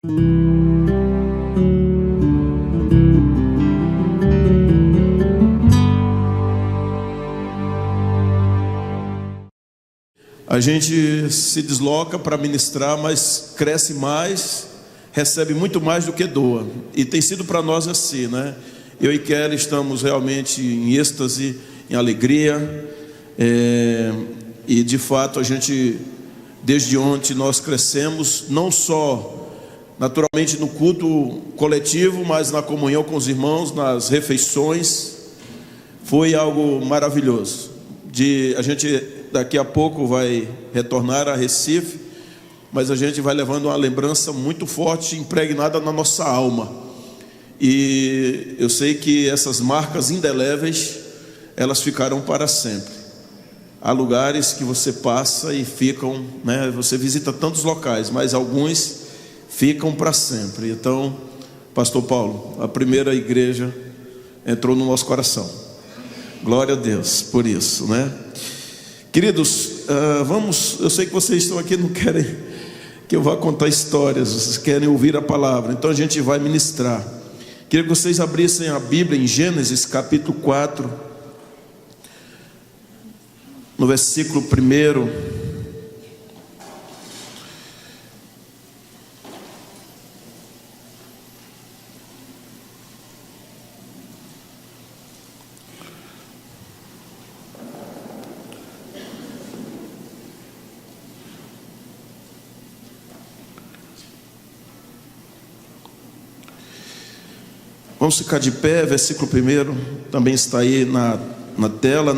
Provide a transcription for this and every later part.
A gente se desloca para ministrar, mas cresce mais, recebe muito mais do que doa. E tem sido para nós assim, né? Eu e Kelly estamos realmente em êxtase, em alegria. E de fato a gente, desde ontem, nós crescemos, não só naturalmente no culto coletivo, mas na comunhão com os irmãos, nas refeições. Foi algo maravilhoso. A gente daqui a pouco vai retornar a Recife, mas a gente vai levando uma lembrança muito forte, impregnada na nossa alma. E eu sei que essas marcas indeléveis, elas ficarão para sempre. Há lugares que você passa e ficam, né? Você visita tantos locais, mas alguns ficam para sempre. Então, Pastor Paulo, a primeira igreja entrou no nosso coração. Glória a Deus por isso, né? Queridos, eu sei que vocês estão aqui, não querem que eu vá contar histórias, vocês querem ouvir a palavra, então a gente vai ministrar. Queria que vocês abrissem a Bíblia em Gênesis capítulo 4, no versículo 1. Vamos ficar de pé, versículo 1, também está aí na tela,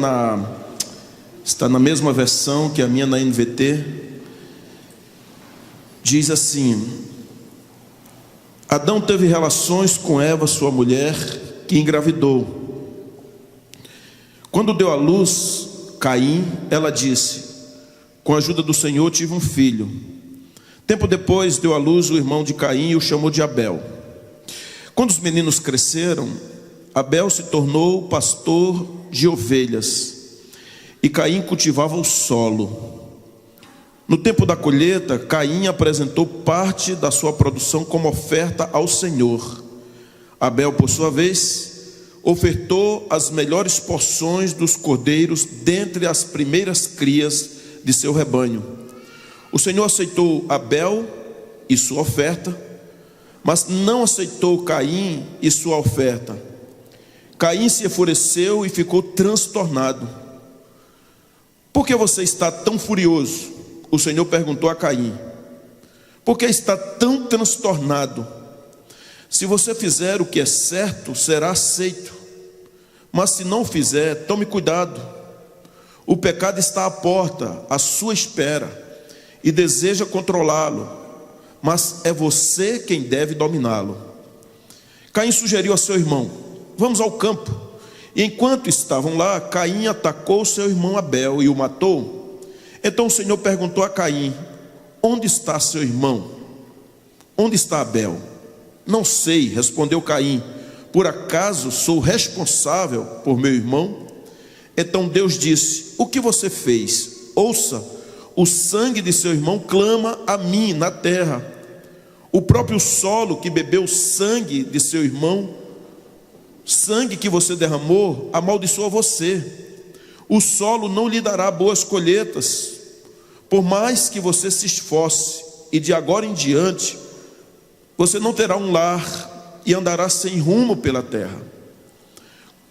está na mesma versão que a minha na NVT. Diz assim: Adão teve relações com Eva, sua mulher, que engravidou. Quando deu à luz Caim, ela disse: com a ajuda do Senhor tive um filho. Tempo depois deu à luz o irmão de Caim e o chamou de Abel. Quando os meninos cresceram, Abel se tornou pastor de ovelhas e Caim cultivava o solo. No tempo da colheita, Caim apresentou parte da sua produção como oferta ao Senhor. Abel, por sua vez, ofertou as melhores porções dos cordeiros dentre as primeiras crias de seu rebanho. O Senhor aceitou Abel e sua oferta, mas não aceitou Caim e sua oferta. Caim se enfureceu e ficou transtornado. Por que você está tão furioso? O Senhor perguntou a Caim. Por que está tão transtornado? Se você fizer o que é certo, será aceito. Mas se não fizer, tome cuidado. O pecado está à porta, à sua espera, e deseja controlá-lo, mas é você quem deve dominá-lo. Caim sugeriu a seu irmão: vamos ao campo. E enquanto estavam lá, Caim atacou seu irmão Abel e o matou. Então o Senhor perguntou a Caim: onde está seu irmão? Onde está Abel? Não sei, respondeu Caim. Por acaso sou responsável por meu irmão? Então Deus disse: o que você fez? Ouça, o sangue de seu irmão clama a mim na terra. O próprio solo que bebeu sangue de seu irmão, sangue que você derramou, amaldiçoa você. O solo não lhe dará boas colheitas, por mais que você se esforce, e de agora em diante, você não terá um lar e andará sem rumo pela terra.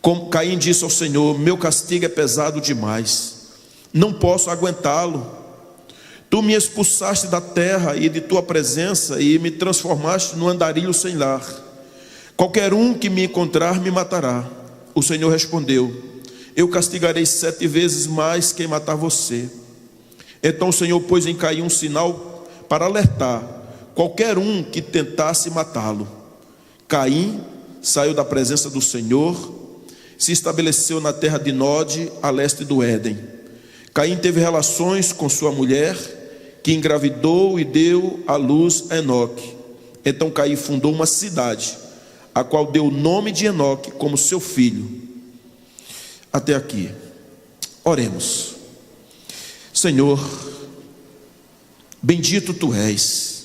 Como Caim disse ao Senhor: meu castigo é pesado demais, não posso aguentá-lo. Tu me expulsaste da terra e de tua presença e me transformaste num andarilho sem lar. Qualquer um que me encontrar me matará. O Senhor respondeu: eu castigarei 7 vezes mais quem matar você. Então o Senhor pôs em Caim um sinal para alertar qualquer um que tentasse matá-lo. Caim saiu da presença do Senhor, se estabeleceu na terra de Nod, a leste do Éden. Caim teve relações com sua mulher, que engravidou e deu à luz a Enoque. Então Caim fundou uma cidade, a qual deu o nome de Enoque como seu filho. Até aqui. Oremos. Senhor, bendito Tu és.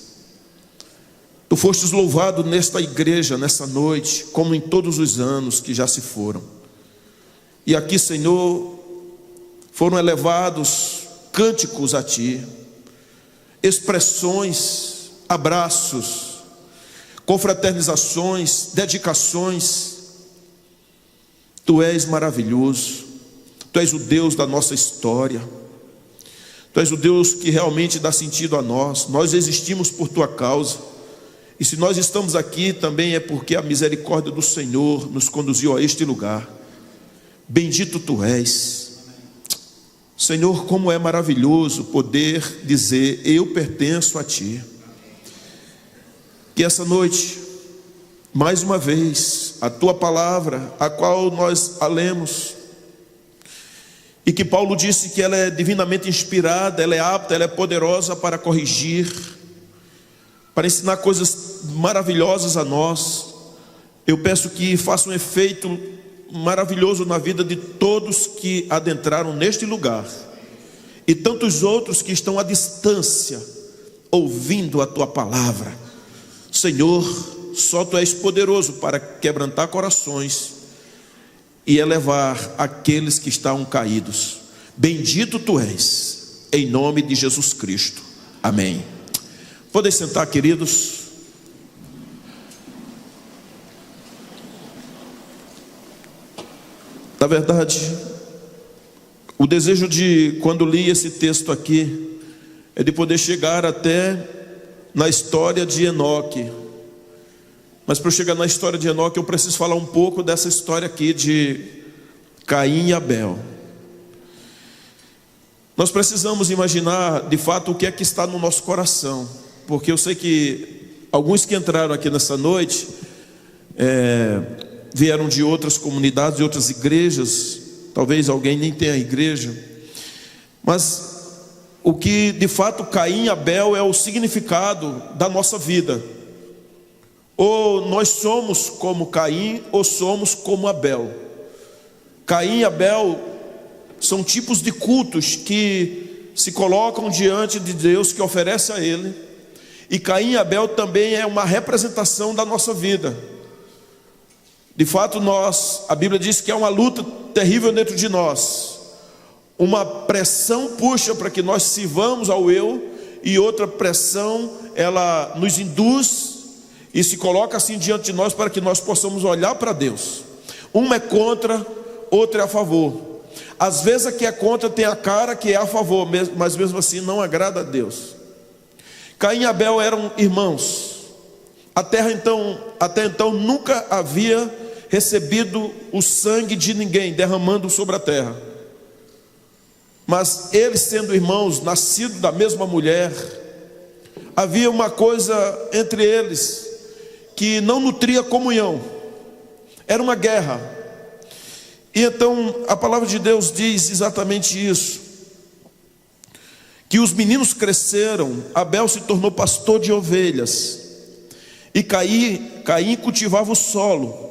Tu fostes louvado nesta igreja, nessa noite, como em todos os anos que já se foram. E aqui, Senhor, foram elevados cânticos a Ti, expressões, abraços, confraternizações, dedicações. Tu és maravilhoso, Tu és o Deus da nossa história, Tu és o Deus que realmente dá sentido a nós. Nós existimos por Tua causa, e se nós estamos aqui também é porque a misericórdia do Senhor nos conduziu a este lugar. Bendito Tu és, Senhor. Como é maravilhoso poder dizer: eu pertenço a Ti. Que essa noite, mais uma vez, a Tua palavra, a qual nós a lemos, e que Paulo disse que ela é divinamente inspirada, ela é apta, ela é poderosa para corrigir, para ensinar coisas maravilhosas a nós. Eu peço que faça um efeito maravilhoso na vida de todos que adentraram neste lugar, e tantos outros que estão à distância, ouvindo a Tua palavra. Senhor, só Tu és poderoso para quebrantar corações e elevar aqueles que estavam caídos. Bendito Tu és, em nome de Jesus Cristo, amém. Podem sentar, queridos. Na verdade, o desejo de, quando li esse texto aqui, é de poder chegar até na história de Enoque. Mas para eu chegar na história de Enoque, eu preciso falar um pouco dessa história aqui de Caim e Abel. Nós precisamos imaginar de fato o que é que está no nosso coração, porque eu sei que alguns que entraram aqui nessa noite vieram de outras comunidades, de outras igrejas. Talvez alguém nem tenha igreja, mas o que de fato Caim e Abel é o significado da nossa vida. Ou nós somos como Caim, ou somos como Abel. Caim e Abel são tipos de cultos que se colocam diante de Deus, que oferece a Ele. E Caim e Abel também é uma representação da nossa vida. De fato, a Bíblia diz que é uma luta terrível dentro de nós. Uma pressão puxa para que nós sirvamos ao eu, e outra pressão, ela nos induz e se coloca assim diante de nós para que nós possamos olhar para Deus. Uma é contra, outra é a favor. Às vezes a que é contra tem a cara que é a favor, mas mesmo assim não agrada a Deus. Caim e Abel eram irmãos. A terra até então nunca havia recebido o sangue de ninguém derramando sobre a terra. Mas eles, sendo irmãos, nascidos da mesma mulher, havia uma coisa entre eles que não nutria comunhão. Era uma guerra. E então a palavra de Deus diz exatamente isso: que os meninos cresceram, Abel se tornou pastor de ovelhas, e Caim cultivava o solo.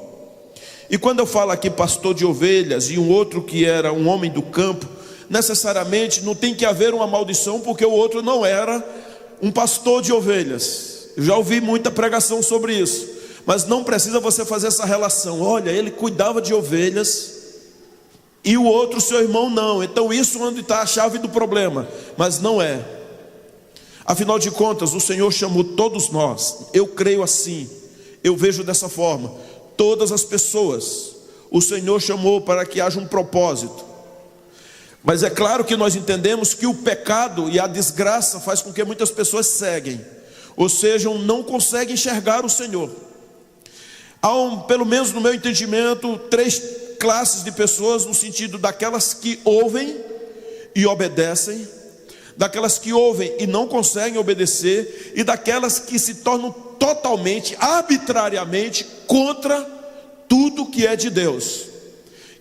E quando eu falo aqui pastor de ovelhas e um outro que era um homem do campo, necessariamente não tem que haver uma maldição, porque o outro não era um pastor de ovelhas. Eu já ouvi muita pregação sobre isso, mas não precisa você fazer essa relação. Olha, ele cuidava de ovelhas e o outro, seu irmão, não. Então isso onde está a chave do problema, mas não é. Afinal de contas, o Senhor chamou todos nós. Eu creio assim, eu vejo dessa forma. Todas as pessoas o Senhor chamou para que haja um propósito. Mas é claro que nós entendemos que o pecado e a desgraça faz com que muitas pessoas seguem, ou seja, não conseguem enxergar o Senhor. Há pelo menos no meu entendimento, 3 classes de pessoas, no sentido daquelas que ouvem e obedecem, daquelas que ouvem e não conseguem obedecer, e daquelas que se tornam totalmente, arbitrariamente contra tudo que é de Deus.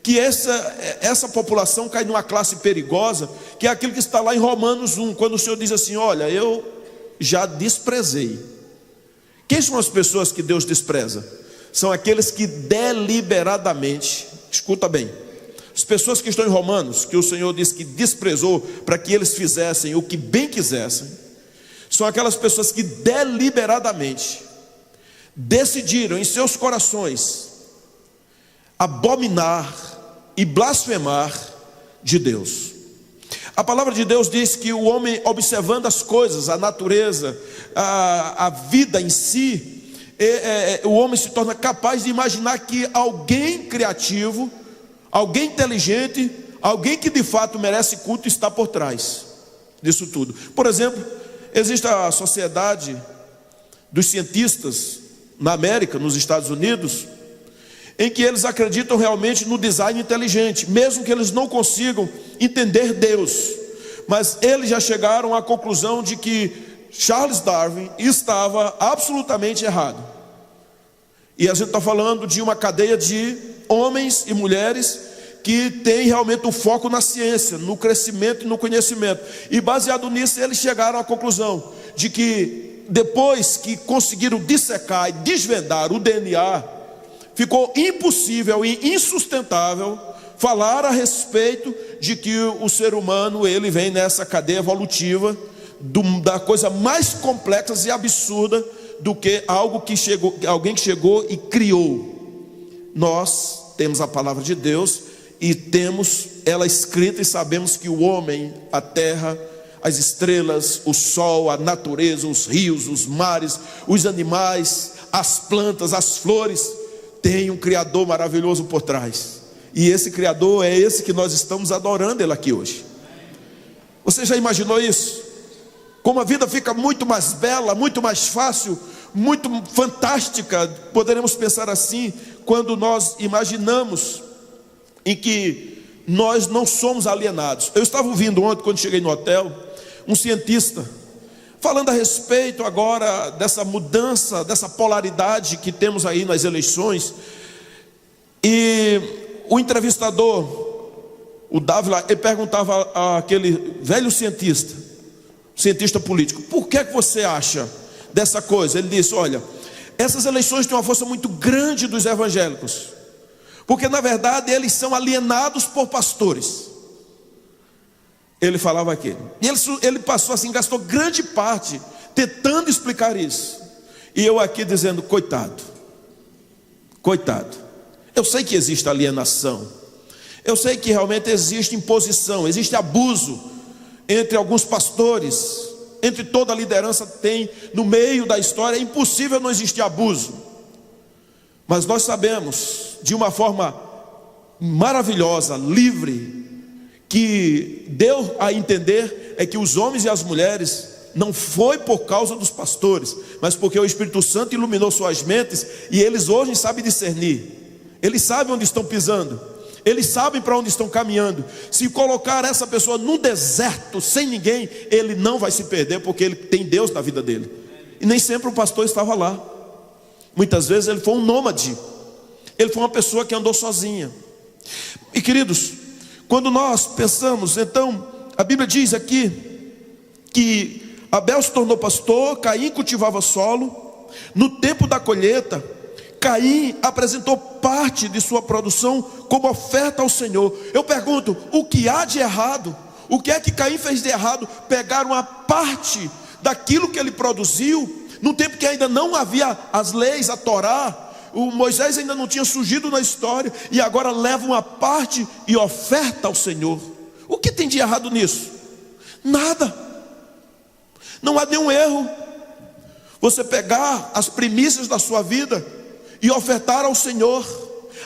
Que essa população cai numa classe perigosa, que é aquilo que está lá em Romanos 1, quando o Senhor diz assim: olha, eu já desprezei. Quem são as pessoas que Deus despreza? São aqueles que deliberadamente, escuta bem, as pessoas que estão em Romanos, que o Senhor diz que desprezou para que eles fizessem o que bem quisessem, são aquelas pessoas que deliberadamente decidiram em seus corações abominar e blasfemar de Deus. A palavra de Deus diz que o homem, observando as coisas, a natureza, a vida em si, o homem se torna capaz de imaginar que alguém criativo, alguém inteligente, alguém que de fato merece culto está por trás disso tudo. Por exemplo, existe a sociedade dos cientistas na América, nos Estados Unidos, em que eles acreditam realmente no design inteligente, mesmo que eles não consigam entender Deus, mas eles já chegaram à conclusão de que Charles Darwin estava absolutamente errado. E a gente está falando de uma cadeia de homens e mulheres que tem realmente um foco na ciência, no crescimento e no conhecimento, e baseado nisso eles chegaram à conclusão de que depois que conseguiram dissecar e desvendar o DNA, ficou impossível e insustentável falar a respeito de que o ser humano, ele vem nessa cadeia evolutiva da coisa mais complexa e absurda do que algo que chegou, alguém que chegou e criou. Nós temos a palavra de Deus e temos ela escrita e sabemos que o homem, a terra, as estrelas, o sol, a natureza, os rios, os mares, os animais, as plantas, as flores, tem um Criador maravilhoso por trás. E esse Criador é esse que nós estamos adorando ele aqui hoje. Você já imaginou isso? Como a vida fica muito mais bela, muito mais fácil, muito fantástica, poderemos pensar assim, quando nós imaginamos em que nós não somos alienados. Eu estava ouvindo ontem, quando cheguei no hotel, um cientista falando a respeito agora dessa mudança, dessa polaridade que temos aí nas eleições. E o entrevistador, o Dávila, ele perguntava àquele velho cientista político: por que você acha dessa coisa? Ele disse: olha, essas eleições têm uma força muito grande dos evangélicos, porque na verdade eles são alienados por pastores. Ele falava aquilo, e ele passou assim, gastou grande parte tentando explicar isso, e eu aqui dizendo: coitado, eu sei que existe alienação, eu sei que realmente existe imposição, existe abuso entre alguns pastores, entre toda a liderança tem no meio da história, é impossível não existir abuso, mas nós sabemos de uma forma maravilhosa, livre, que deu a entender é que os homens e as mulheres não foi por causa dos pastores, mas porque o Espírito Santo iluminou suas mentes, e eles hoje sabem discernir, eles sabem onde estão pisando, eles sabem para onde estão caminhando. Se colocar essa pessoa num deserto sem ninguém, ele não vai se perder, porque ele tem Deus na vida dele. E nem sempre o pastor estava lá, muitas vezes ele foi um nômade, ele foi uma pessoa que andou sozinha. E queridos, quando nós pensamos, então, a Bíblia diz aqui que Abel se tornou pastor, Caim cultivava solo. No tempo da colheita, Caim apresentou parte de sua produção como oferta ao Senhor. Eu pergunto, o que há de errado? O que é que Caim fez de errado? Pegar uma parte daquilo que ele produziu, no tempo que ainda não havia as leis, a Torá, o Moisés ainda não tinha surgido na história, e agora leva uma parte e oferta ao Senhor. O que tem de errado nisso? Nada. Não há nenhum erro você pegar as primícias da sua vida e ofertar ao Senhor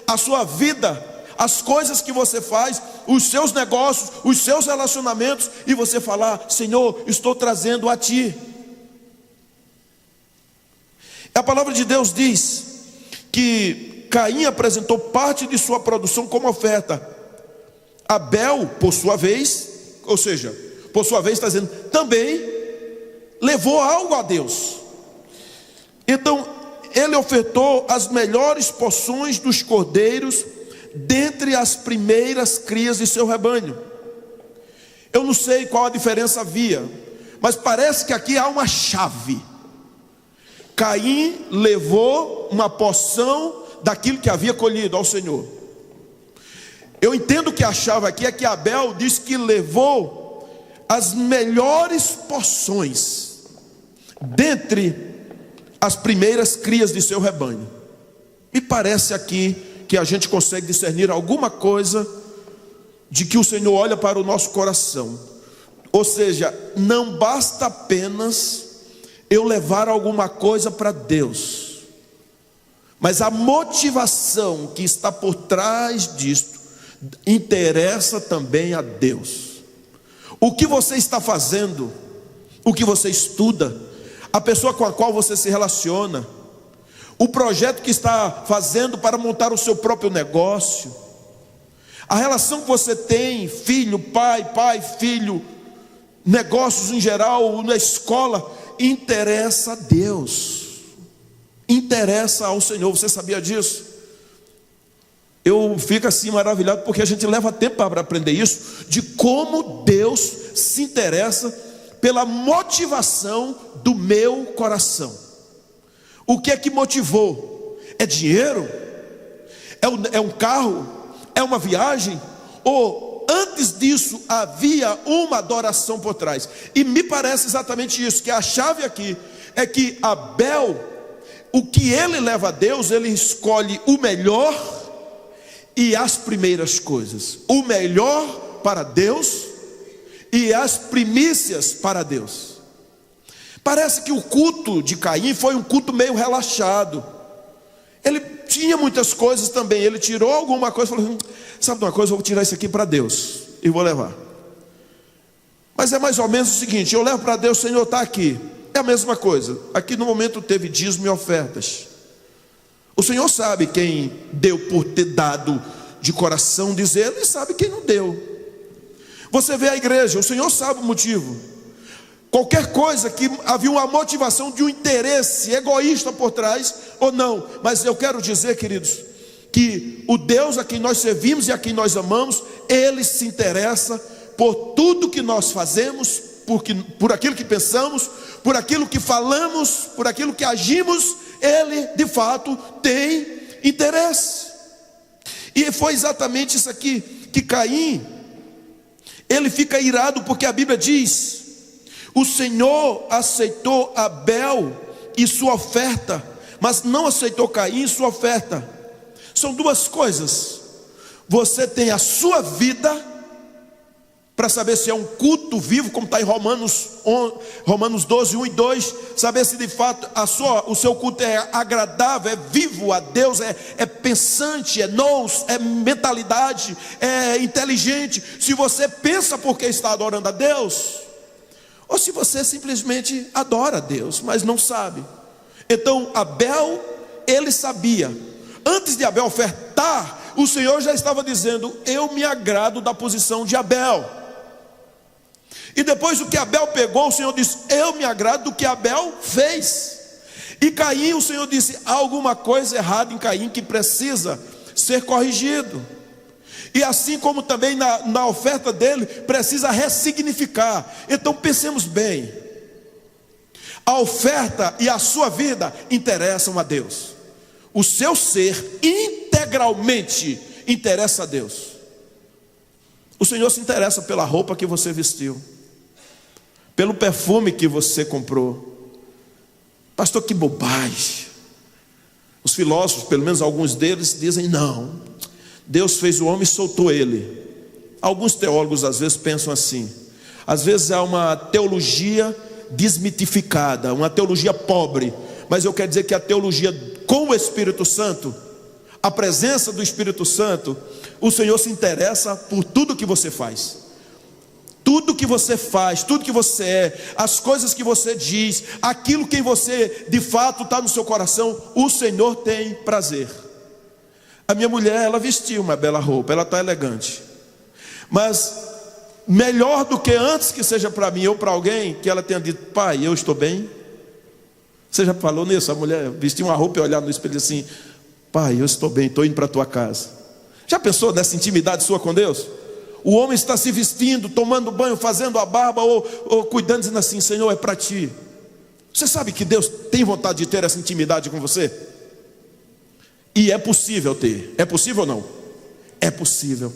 a sua vida, as coisas que você faz, os seus negócios, os seus relacionamentos, e você falar: Senhor, estou trazendo a Ti. A palavra de Deus diz que Caim apresentou parte de sua produção como oferta. Abel, por sua vez, ou seja, por sua vez está dizendo, também levou algo a Deus. Então, ele ofertou as melhores porções dos cordeiros dentre as primeiras crias de seu rebanho. Eu não sei qual a diferença havia, mas parece que aqui há uma chave. Caim levou uma porção daquilo que havia colhido ao Senhor. Eu entendo que a chave aqui é que Abel diz que levou as melhores porções dentre as primeiras crias de seu rebanho. Me parece aqui que a gente consegue discernir alguma coisa de que o Senhor olha para o nosso coração. Ou seja, não basta apenas eu levar alguma coisa para Deus, mas a motivação que está por trás disto interessa também a Deus. O que você está fazendo, o que você estuda, a pessoa com a qual você se relaciona, o projeto que está fazendo para montar o seu próprio negócio, a relação que você tem, filho, pai, filho, negócios em geral, na escola, interessa a Deus, interessa ao Senhor. Você sabia disso? Eu fico assim maravilhado, porque a gente leva tempo para aprender isso, de como Deus se interessa pela motivação do meu coração. O que é que motivou? É dinheiro? É um carro? É uma viagem? Ou antes disso havia uma adoração por trás? E me parece exatamente isso, que a chave aqui é que Abel, o que ele leva a Deus, ele escolhe o melhor e as primeiras coisas. O melhor para Deus e as primícias para Deus. Parece que o culto de Caim foi um culto meio relaxado. Ele tinha muitas coisas também. Ele tirou alguma coisa e falou: sabe de uma coisa, eu vou tirar isso aqui para Deus e vou levar. Mas é mais ou menos o seguinte: eu levo para Deus, o Senhor está aqui. É a mesma coisa. Aqui no momento teve dízimo e ofertas. O Senhor sabe quem deu por ter dado de coração, dizer, e sabe quem não deu. Você vê a igreja, o Senhor sabe o motivo. Qualquer coisa que havia uma motivação de um interesse egoísta por trás, ou não. Mas eu quero dizer, queridos, que o Deus a quem nós servimos e a quem nós amamos, Ele se interessa por tudo que nós fazemos, por aquilo que pensamos, por aquilo que falamos, por aquilo que agimos. Ele de fato tem interesse. E foi exatamente isso aqui que Caim, ele fica irado, porque a Bíblia diz: o Senhor aceitou Abel e sua oferta, mas não aceitou Caim e sua oferta. São duas coisas. Você tem a sua vida, para saber se é um culto vivo, como está em Romanos 12, 1 e 2, saber se de fato o seu culto é agradável, é vivo a Deus, é pensante, é nous, é mentalidade, é inteligente. Se você pensa porque está adorando a Deus, ou se você simplesmente adora a Deus, mas não sabe. Então Abel, ele sabia. Antes de Abel ofertar, o Senhor já estava dizendo: eu me agrado da posição de Abel. E depois o que Abel pegou, o Senhor disse: eu me agrado do que Abel fez. E Caim, o Senhor disse: há alguma coisa errada em Caim que precisa ser corrigido. E assim como também na oferta dele, precisa ressignificar. Então pensemos bem: a oferta e a sua vida interessam a Deus. O seu ser integralmente interessa a Deus. O Senhor se interessa pela roupa que você vestiu, pelo perfume que você comprou. Pastor, que bobagem. Os filósofos, pelo menos alguns deles, dizem: não, Deus fez o homem e soltou ele. Alguns teólogos às vezes pensam assim. Às vezes há uma teologia desmitificada, uma teologia pobre. Mas eu quero dizer que a teologia com o Espírito Santo, a presença do Espírito Santo, o Senhor se interessa por tudo que você faz. Tudo que você faz, tudo que você é, as coisas que você diz, aquilo que você de fato está no seu coração, o Senhor tem prazer. A minha mulher, ela vestiu uma bela roupa, ela está elegante. Mas melhor do que antes que seja para mim ou para alguém, que ela tenha dito: pai, eu estou bem. Você já falou nisso? A mulher vestiu uma roupa e olhar no espelho assim: pai, eu estou bem, estou indo para a tua casa. Já pensou nessa intimidade sua com Deus? O homem está se vestindo, tomando banho, fazendo a barba, ou cuidando, dizendo assim: Senhor, é para ti. Você sabe que Deus tem vontade de ter essa intimidade com você? E é possível ter. É possível ou não? É possível.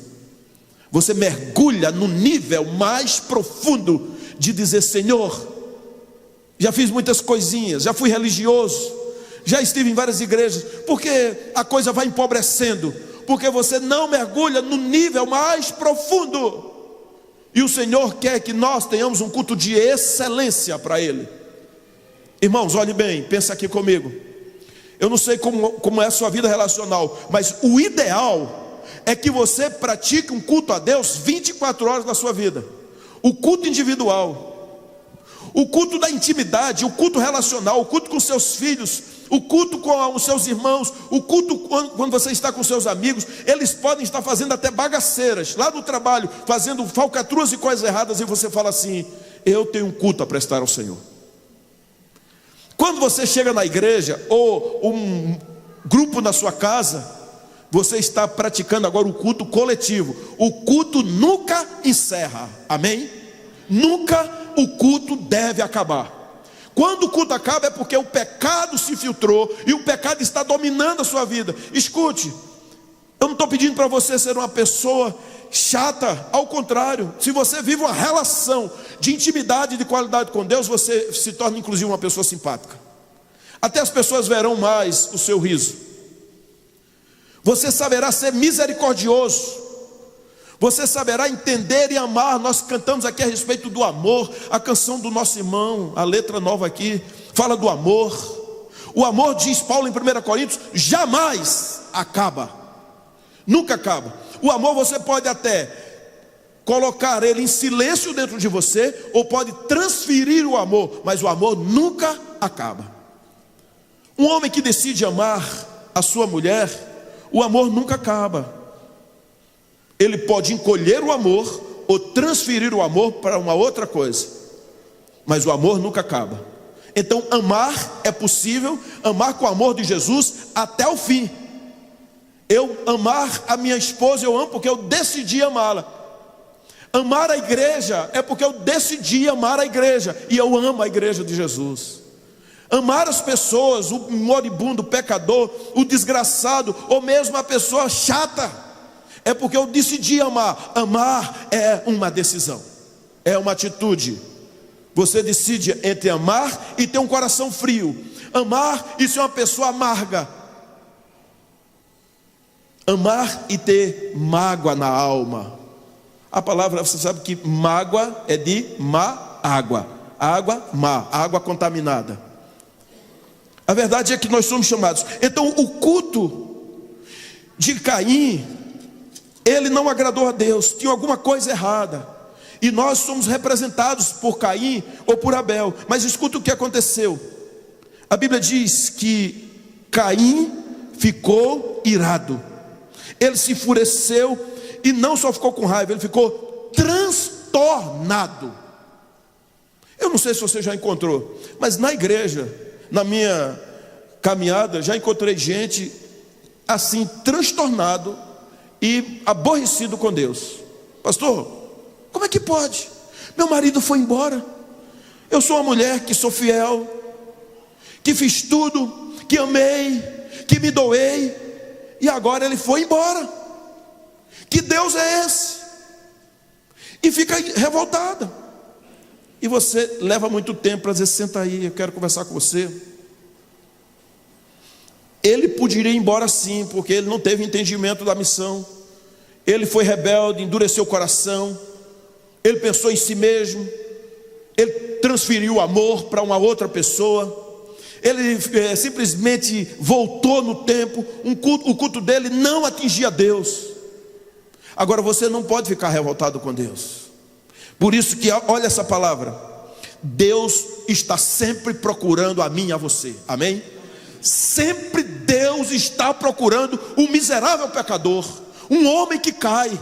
Você mergulha no nível mais profundo de dizer: Senhor, já fiz muitas coisinhas, já fui religioso, já estive em várias igrejas, porque a coisa vai empobrecendo, porque você não mergulha no nível mais profundo. E o Senhor quer que nós tenhamos um culto de excelência para Ele. Irmãos, olhe bem, pensa aqui comigo. Eu não sei como é a sua vida relacional, mas o ideal é que você pratique um culto a Deus 24 horas na sua vida. O culto individual, o culto da intimidade, o culto relacional, o culto com seus filhos, o culto com os seus irmãos, o culto quando você está com seus amigos. Eles podem estar fazendo até bagaceiras lá do trabalho, fazendo falcatruas e coisas erradas, e você fala assim: eu tenho um culto a prestar ao Senhor. Quando você chega na igreja, ou um grupo na sua casa, você está praticando agora o culto coletivo. O culto nunca encerra, amém? Nunca o culto deve acabar. Quando o culto acaba é porque o pecado se filtrou e o pecado está dominando a sua vida. Escute, eu não estou pedindo para você ser uma pessoa chata, ao contrário. Se você vive uma relação de intimidade e de qualidade com Deus, você se torna inclusive uma pessoa simpática. Até as pessoas verão mais o seu riso. Você saberá ser misericordioso. Você saberá entender e amar. Nós cantamos aqui a respeito do amor. A canção do nosso irmão, a letra nova aqui, fala do amor. O amor, diz Paulo em 1 Coríntios, jamais acaba. Nunca acaba. O amor você pode até colocar ele em silêncio dentro de você, ou pode transferir o amor, mas o amor nunca acaba. Um homem que decide amar a sua mulher, o amor nunca acaba. Ele pode encolher o amor ou transferir o amor para uma outra coisa, mas o amor nunca acaba. Então amar é possível, amar com o amor de Jesus até o fim. Eu amar a minha esposa, eu amo porque eu decidi amá-la. Amar a igreja é porque eu decidi amar a igreja, e eu amo a igreja de Jesus. Amar as pessoas, o moribundo, o pecador, o desgraçado, ou mesmo a pessoa chata, é porque eu decidi amar. Amar é uma decisão, é uma atitude. Você decide entre amar e ter um coração frio. Amar e ser uma pessoa amarga. Amar e ter mágoa na alma. A palavra, você sabe que mágoa é de má água. Água má, água contaminada. A verdade é que nós somos chamados. Então o culto de Caim, ele não agradou a Deus, tinha alguma coisa errada. E nós somos representados por Caim ou por Abel. Mas escuta o que aconteceu. A Bíblia diz que Caim ficou irado. Ele se enfureceu e não só ficou com raiva, ele ficou transtornado. Eu não sei se você já encontrou, mas na igreja, na minha caminhada, já encontrei gente assim, transtornado e aborrecido com Deus. Pastor, como é que pode? Meu marido foi embora. Eu sou uma mulher que sou fiel, que fiz tudo, que amei, que me doei, e agora ele foi embora. Que Deus é esse? E fica revoltada. E você leva muito tempo para dizer: senta aí, eu quero conversar com você. Ele poderia ir embora sim, porque ele não teve entendimento da missão. Ele foi rebelde, endureceu o coração. Ele pensou em si mesmo. Ele transferiu o amor para uma outra pessoa. Ele simplesmente voltou no tempo. O culto dele não atingia Deus. Agora você não pode ficar revoltado com Deus. Por isso que, olha essa palavra: Deus está sempre procurando a mim e a você, amém? Sempre Deus está procurando um miserável pecador, um homem que cai.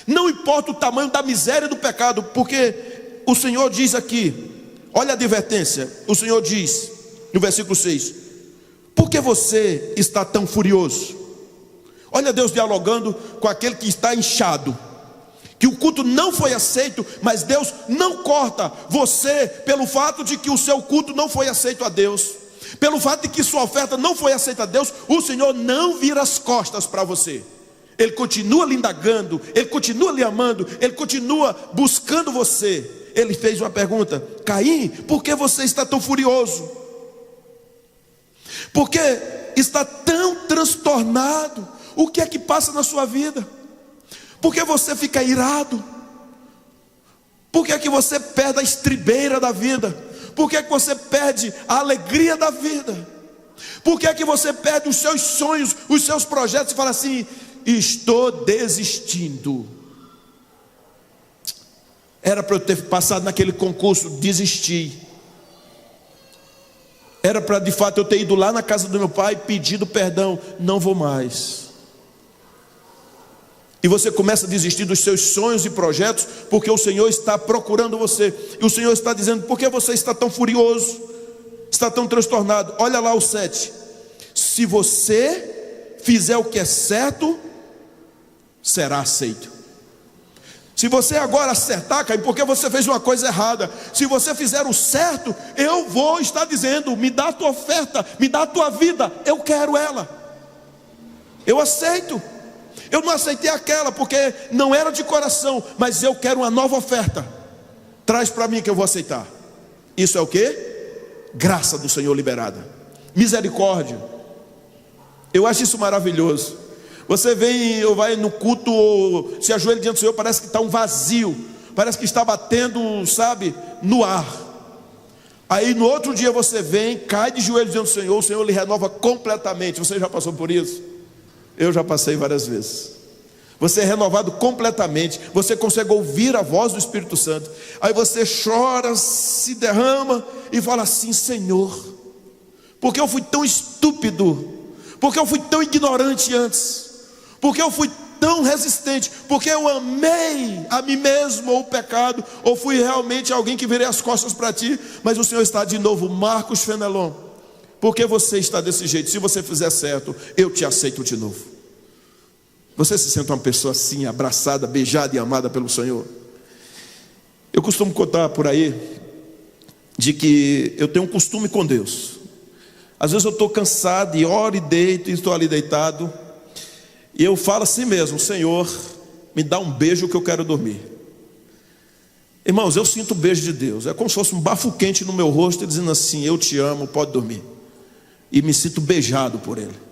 Não importa o tamanho da miséria do pecado, porque o Senhor diz aqui, olha a advertência, o Senhor diz no versículo 6: por que você está tão furioso? Olha Deus dialogando com aquele que está inchado, que o culto não foi aceito, mas Deus não corta você pelo fato de que o seu culto não foi aceito a Deus, pelo fato de que sua oferta não foi aceita a Deus. O Senhor não vira as costas para você. Ele continua lhe indagando, Ele continua lhe amando, Ele continua buscando você. ele fez uma pergunta: Caim, por que você está tão furioso? Por que está tão transtornado? O que é que passa na sua vida? Por que você fica irado? Por que é que você perde a estribeira da vida? Por que é que você perde a alegria da vida? Por que é que você perde os seus sonhos, os seus projetos e fala assim: estou desistindo? Era para eu ter passado naquele concurso, desisti. Era para de fato eu ter ido lá na casa do meu pai, pedido perdão, não vou mais. E você começa a desistir dos seus sonhos e projetos, porque o Senhor está procurando você. E o Senhor está dizendo: por que você está tão furioso? Está tão transtornado? Olha lá o 7. Se você fizer o que é certo, será aceito. Se você agora acertar, Caim, porque você fez uma coisa errada. Se você fizer o certo, eu vou estar dizendo: me dá a tua oferta, me dá a tua vida, eu quero ela, eu aceito. Eu não aceitei aquela porque não era de coração, mas eu quero uma nova oferta. Traz para mim que eu vou aceitar. Isso é o quê? Graça do Senhor liberada, misericórdia. Eu acho isso maravilhoso. Você vem ou vai no culto, ou se ajoelha diante do Senhor, parece que está um vazio, parece que está batendo, sabe, no ar. Aí no outro dia você vem, cai de joelhos diante do Senhor, o Senhor lhe renova completamente. Você já passou por isso? Eu já passei várias vezes. Você é renovado completamente, você consegue ouvir a voz do Espírito Santo. Aí você chora, se derrama e fala assim: Senhor, porque eu fui tão estúpido? Porque eu fui tão ignorante antes? Porque eu fui tão resistente? Porque eu amei a mim mesmo, ou o pecado, ou fui realmente alguém que virei as costas para ti? Mas o Senhor está de novo: Marcos Fenelon, porque você está desse jeito? Se você fizer certo, eu te aceito de novo. Você se sente uma pessoa assim, abraçada, beijada e amada pelo Senhor? Eu costumo contar por aí de que eu tenho um costume com Deus. Às vezes eu estou cansado e oro e deito, e estou ali deitado, e eu falo assim mesmo: Senhor, me dá um beijo que eu quero dormir. Irmãos, eu sinto o beijo de Deus. É como se fosse um bafo quente no meu rosto, dizendo assim: eu te amo, pode dormir. E me sinto beijado por Ele.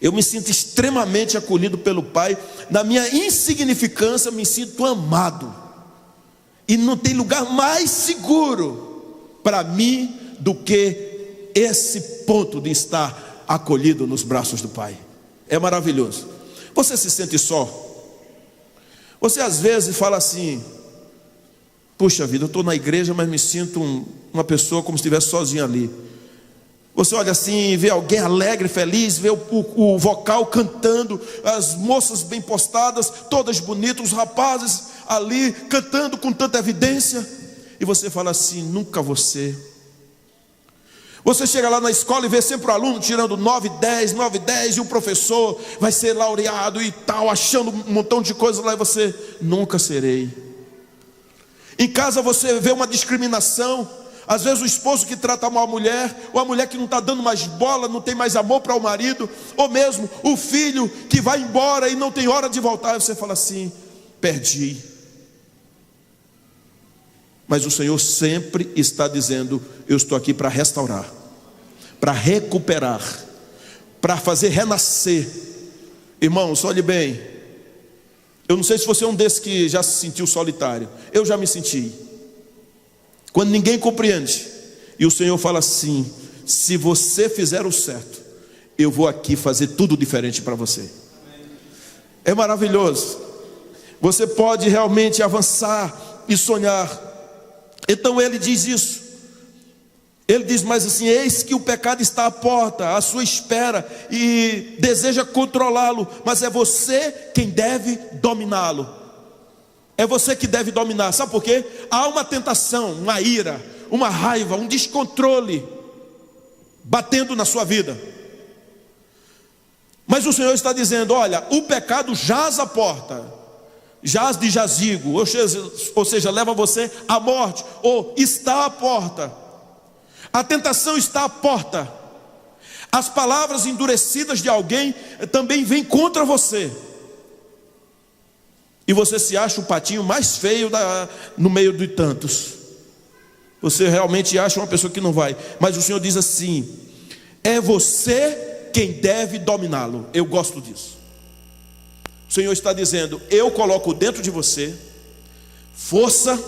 Eu me sinto extremamente acolhido pelo Pai. Na minha insignificância, me sinto amado. E não tem lugar mais seguro para mim do que esse ponto de estar acolhido nos braços do Pai. É maravilhoso. Você se sente só? Você às vezes fala assim: puxa vida, eu estou na igreja, mas me sinto uma pessoa como se estivesse sozinho ali. Você olha assim, vê alguém alegre, feliz, vê o vocal cantando, as moças bem postadas, todas bonitas, os rapazes ali cantando com tanta evidência, e você fala assim: nunca você. Você chega lá na escola e vê sempre o aluno tirando 9, 10, 9, 10, e o professor vai ser laureado e tal, achando um montão de coisas lá, e você: nunca serei. Em casa você vê uma discriminação. Às vezes o esposo que trata mal a mulher, ou a mulher que não está dando mais bola, não tem mais amor para o marido, ou mesmo o filho que vai embora e não tem hora de voltar, e você fala assim: perdi. Mas o Senhor sempre está dizendo: eu estou aqui para restaurar, para recuperar, para fazer renascer. Irmãos, olhe bem, eu não sei se você é um desses que já se sentiu solitário. Eu já me senti. Quando ninguém compreende, e o Senhor fala assim: se você fizer o certo, eu vou aqui fazer tudo diferente para você. É maravilhoso. Você pode realmente avançar e sonhar. Então ele diz isso. Ele diz mais assim: eis que o pecado está à porta, à sua espera, e deseja controlá-lo, mas é você quem deve dominá-lo. É você que deve dominar. Sabe por quê? Há uma tentação, uma ira, uma raiva, um descontrole batendo na sua vida. Mas o Senhor está dizendo: olha, o pecado jaz à porta, jaz de jazigo, ou seja, leva você à morte, ou está à porta. A tentação está à porta. As palavras endurecidas de alguém também vêm contra você. e você se acha o patinho mais feio no meio de tantos. Você realmente acha uma pessoa que não vai. Mas o Senhor diz assim: é você quem deve dominá-lo. Eu gosto disso. O Senhor está dizendo: eu coloco dentro de você força,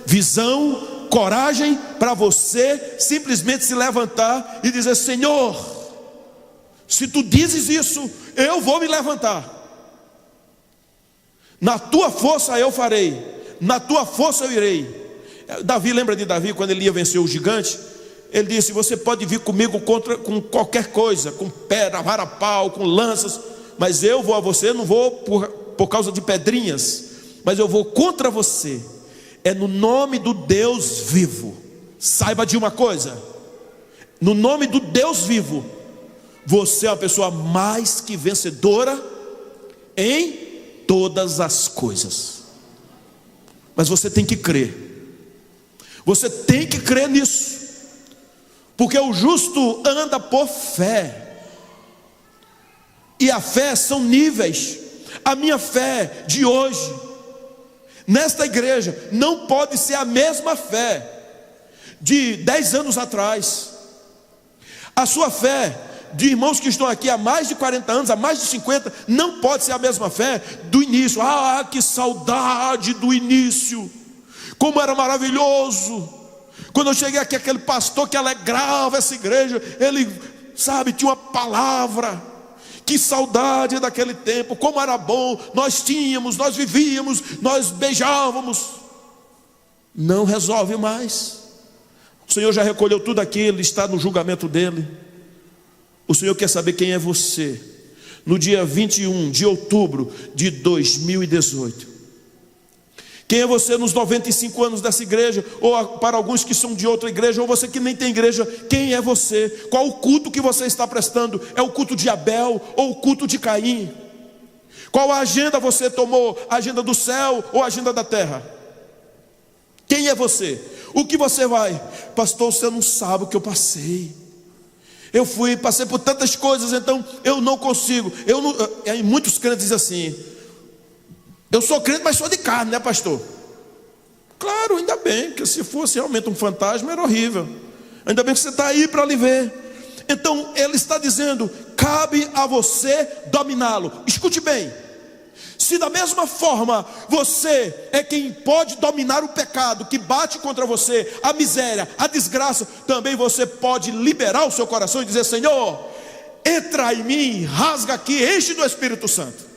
visão, coragem para você simplesmente se levantar e dizer: Senhor, se tu dizes isso, eu vou me levantar. Na tua força eu farei, na tua força eu irei. Davi, lembra de Davi quando ele ia vencer o gigante? Ele disse: você pode vir comigo com qualquer coisa, com pedra, vara, pau, com lanças, mas eu vou a você, não vou por causa de pedrinhas, mas eu vou contra você. É no nome do Deus vivo. Saiba de uma coisa: no nome do Deus vivo, você é uma pessoa mais que vencedora em todas as coisas. Mas você tem que crer. Você tem que crer nisso, porque o justo anda por fé, e a fé são níveis. A minha fé de hoje, nesta igreja, não pode ser a mesma fé de 10 anos atrás. A sua fé de irmãos que estão aqui há mais de 40 anos, há mais de 50, não pode ser a mesma fé do início. Ah, que saudade do início! Como era maravilhoso! Quando eu cheguei aqui, aquele pastor que alegrava essa igreja, ele, sabe, tinha uma palavra. Que saudade daquele tempo, como era bom, nós tínhamos, nós vivíamos, nós beijávamos. Não resolve mais. O Senhor já recolheu tudo aquilo, ele está no julgamento dele. O Senhor quer saber quem é você. No dia 21 de outubro de 2018. Quem é você nos 95 anos dessa igreja? Ou para alguns que são de outra igreja, ou você que nem tem igreja, quem é você? Qual o culto que você está prestando? É o culto de Abel ou o culto de Caim? Qual a agenda você tomou? A agenda do céu ou a agenda da terra? Quem é você? O que você vai? Pastor, você não sabe o que eu passei. Passei por tantas coisas, então eu não consigo. Aí muitos crentes dizem assim: eu sou crente, mas sou de carne, né, pastor? Claro, ainda bem, porque se fosse realmente um fantasma era horrível. Ainda bem que você está aí para lhe ver. Então ele está dizendo: cabe a você dominá-lo. Escute bem: se da mesma forma você é quem pode dominar o pecado que bate contra você, a miséria, a desgraça, também você pode liberar o seu coração e dizer: Senhor, entra em mim, rasga aqui, enche do Espírito Santo.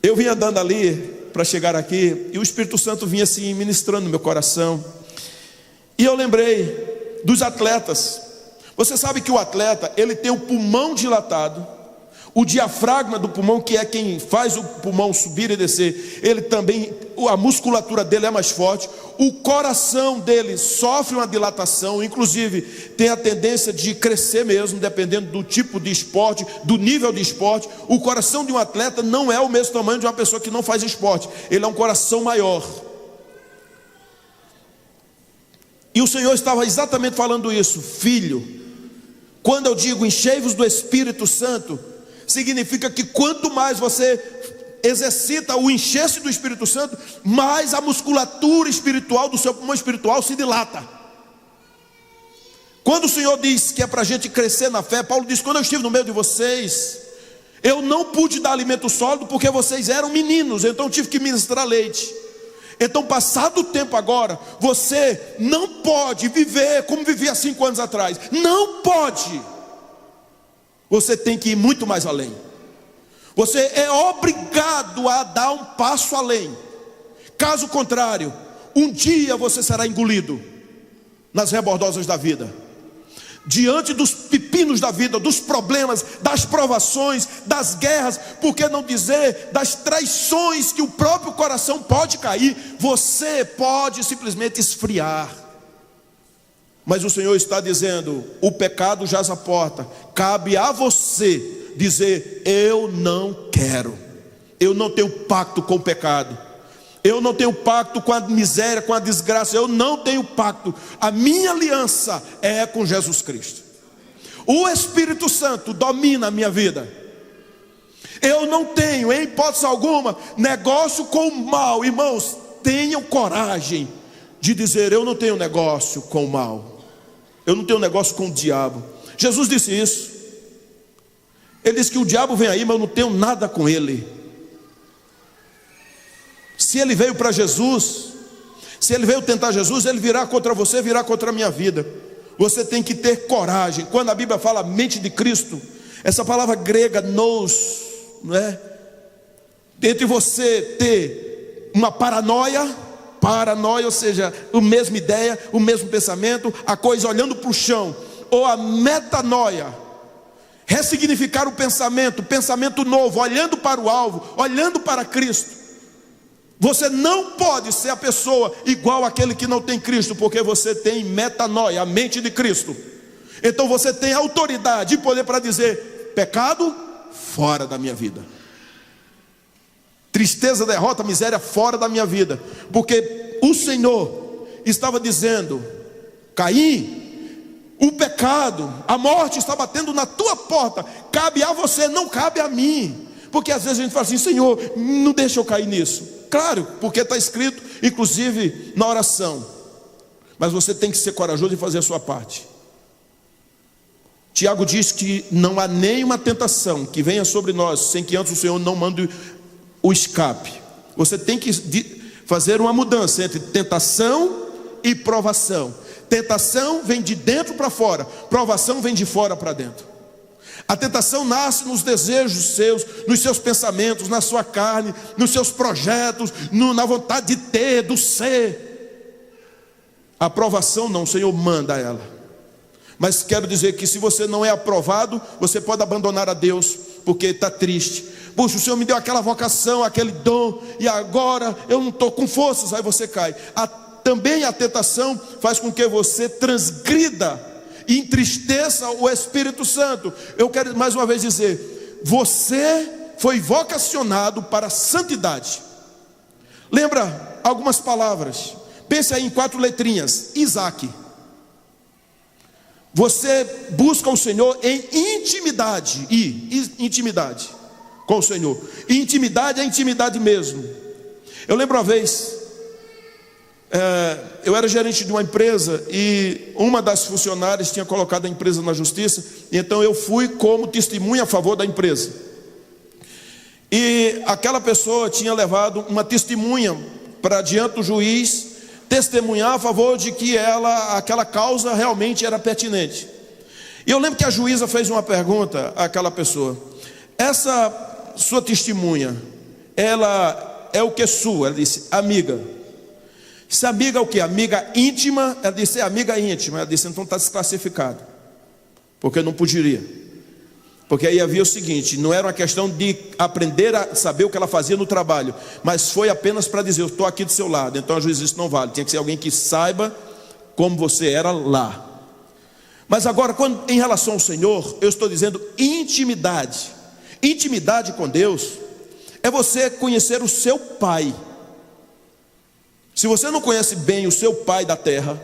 Eu vinha andando ali para chegar aqui, e o Espírito Santo vinha assim ministrando no meu coração. E eu lembrei dos atletas. Você sabe que o atleta, ele tem o pulmão dilatado, o diafragma do pulmão, que é quem faz o pulmão subir e descer, ele também, a musculatura dele é mais forte. O coração dele sofre uma dilatação, inclusive tem a tendência de crescer mesmo, dependendo do tipo de esporte, do nível de esporte. O coração de um atleta não é o mesmo tamanho de uma pessoa que não faz esporte, ele é um coração maior. E o Senhor estava exatamente falando isso: filho, quando eu digo enchei-vos do Espírito Santo, significa que quanto mais você exercita o encher-se do Espírito Santo, mais a musculatura espiritual do seu pulmão espiritual se dilata. Quando o Senhor diz que é para a gente crescer na fé, Paulo diz: quando eu estive no meio de vocês, eu não pude dar alimento sólido, porque vocês eram meninos, então eu tive que ministrar leite. Então, passado o tempo agora, você não pode viver como vivia 5 anos atrás. Não pode. Você tem que ir muito mais além. Você é obrigado a dar um passo além. Caso contrário, um dia você será engolido nas rebordosas da vida, diante dos pepinos da vida, dos problemas, das provações, das guerras, por que não dizer das traições que o próprio coração pode cair. Você pode simplesmente esfriar. Mas o Senhor está dizendo: o pecado jaz à porta, cabe a você dizer: eu não quero, eu não tenho pacto com o pecado, eu não tenho pacto com a miséria, com a desgraça, eu não tenho pacto. A minha aliança é com Jesus Cristo. O Espírito Santo domina a minha vida. Eu não tenho, em hipótese alguma, negócio com o mal. Irmãos, tenham coragem de dizer: eu não tenho negócio com o mal, eu não tenho negócio com o diabo. Jesus disse isso. Ele disse que o diabo vem aí, mas eu não tenho nada com ele. Se ele veio para Jesus, se ele veio tentar Jesus, ele virá contra você, virá contra a minha vida. Você tem que ter coragem. Quando a Bíblia fala mente de Cristo, essa palavra grega nous, não é? Entre você ter uma paranoia, ou seja, a mesma ideia, o mesmo pensamento, a coisa olhando para o chão, ou a metanoia, ressignificar o pensamento novo, olhando para o alvo, olhando para Cristo. Você não pode ser a pessoa igual àquele que não tem Cristo, porque você tem metanoia, a mente de Cristo. Então você tem autoridade e poder para dizer: pecado, fora da minha vida. Tristeza, derrota, miséria, fora da minha vida. Porque o Senhor estava dizendo: Caim, o pecado, a morte está batendo na tua porta. Cabe a você, não cabe a mim. Porque às vezes a gente fala assim: Senhor, não deixa eu cair nisso. Claro, porque está escrito, inclusive na oração. Mas você tem que ser corajoso e fazer a sua parte. Tiago diz que não há nenhuma tentação que venha sobre nós sem que antes o Senhor não mande o escape. Você tem que fazer uma mudança entre tentação e provação. Tentação vem de dentro para fora, provação vem de fora para dentro. A tentação nasce nos desejos seus, nos seus pensamentos, na sua carne, nos seus projetos, na vontade de ter, do ser. A aprovação não, o Senhor manda ela. Mas quero dizer que se você não é aprovado, você pode abandonar a Deus, porque está triste. Puxa, o Senhor me deu aquela vocação, aquele dom, e agora eu não estou com forças, aí você cai. Também a tentação faz com que você transgrida e entristeça o Espírito Santo. Eu quero mais uma vez dizer: você foi vocacionado para a santidade. Lembra algumas palavras? Pense aí em 4 letrinhas: Isaac. Você busca o Senhor em intimidade. Intimidade com o Senhor. E intimidade é intimidade mesmo. Eu lembro uma vez, eu era gerente de uma empresa e uma das funcionárias tinha colocado a empresa na justiça. E então eu fui como testemunha a favor da empresa. E aquela pessoa tinha levado uma testemunha para diante do juiz, testemunhar a favor de que aquela causa realmente era pertinente. E eu lembro que a juíza fez uma pergunta àquela pessoa: essa sua testemunha, ela é o que sua? Ela disse: amiga. Se amiga é o que? Amiga íntima? Ela disse: é amiga íntima. Ela disse: então está desclassificado, porque não poderia. Porque aí havia o seguinte: não era uma questão de aprender a saber o que ela fazia no trabalho, mas foi apenas para dizer: eu estou aqui do seu lado. Então a juíza disse: não vale, tinha que ser alguém que saiba como você era lá. Mas agora, em relação ao Senhor, eu estou dizendo intimidade. Intimidade com Deus é você conhecer o seu Pai. Se você não conhece bem o seu Pai da terra,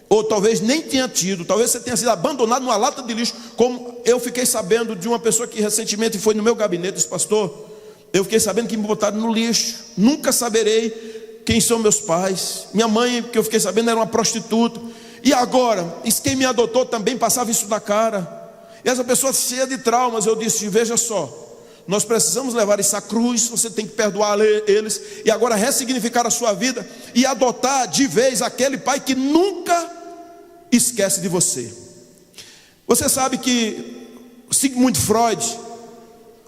ou talvez nem tenha tido, talvez você tenha sido abandonado numa lata de lixo, como eu fiquei sabendo de uma pessoa que recentemente foi no meu gabinete, disse: pastor, eu fiquei sabendo que me botaram no lixo, nunca saberei quem são meus pais. Minha mãe, que eu fiquei sabendo, era uma prostituta, e agora, quem me adotou também passava isso na cara. E essa pessoa cheia de traumas. Eu disse: veja só, nós precisamos levar isso à cruz, você tem que perdoar eles, e agora ressignificar a sua vida, e adotar de vez aquele pai que nunca esquece de você. Você sabe que Sigmund Freud,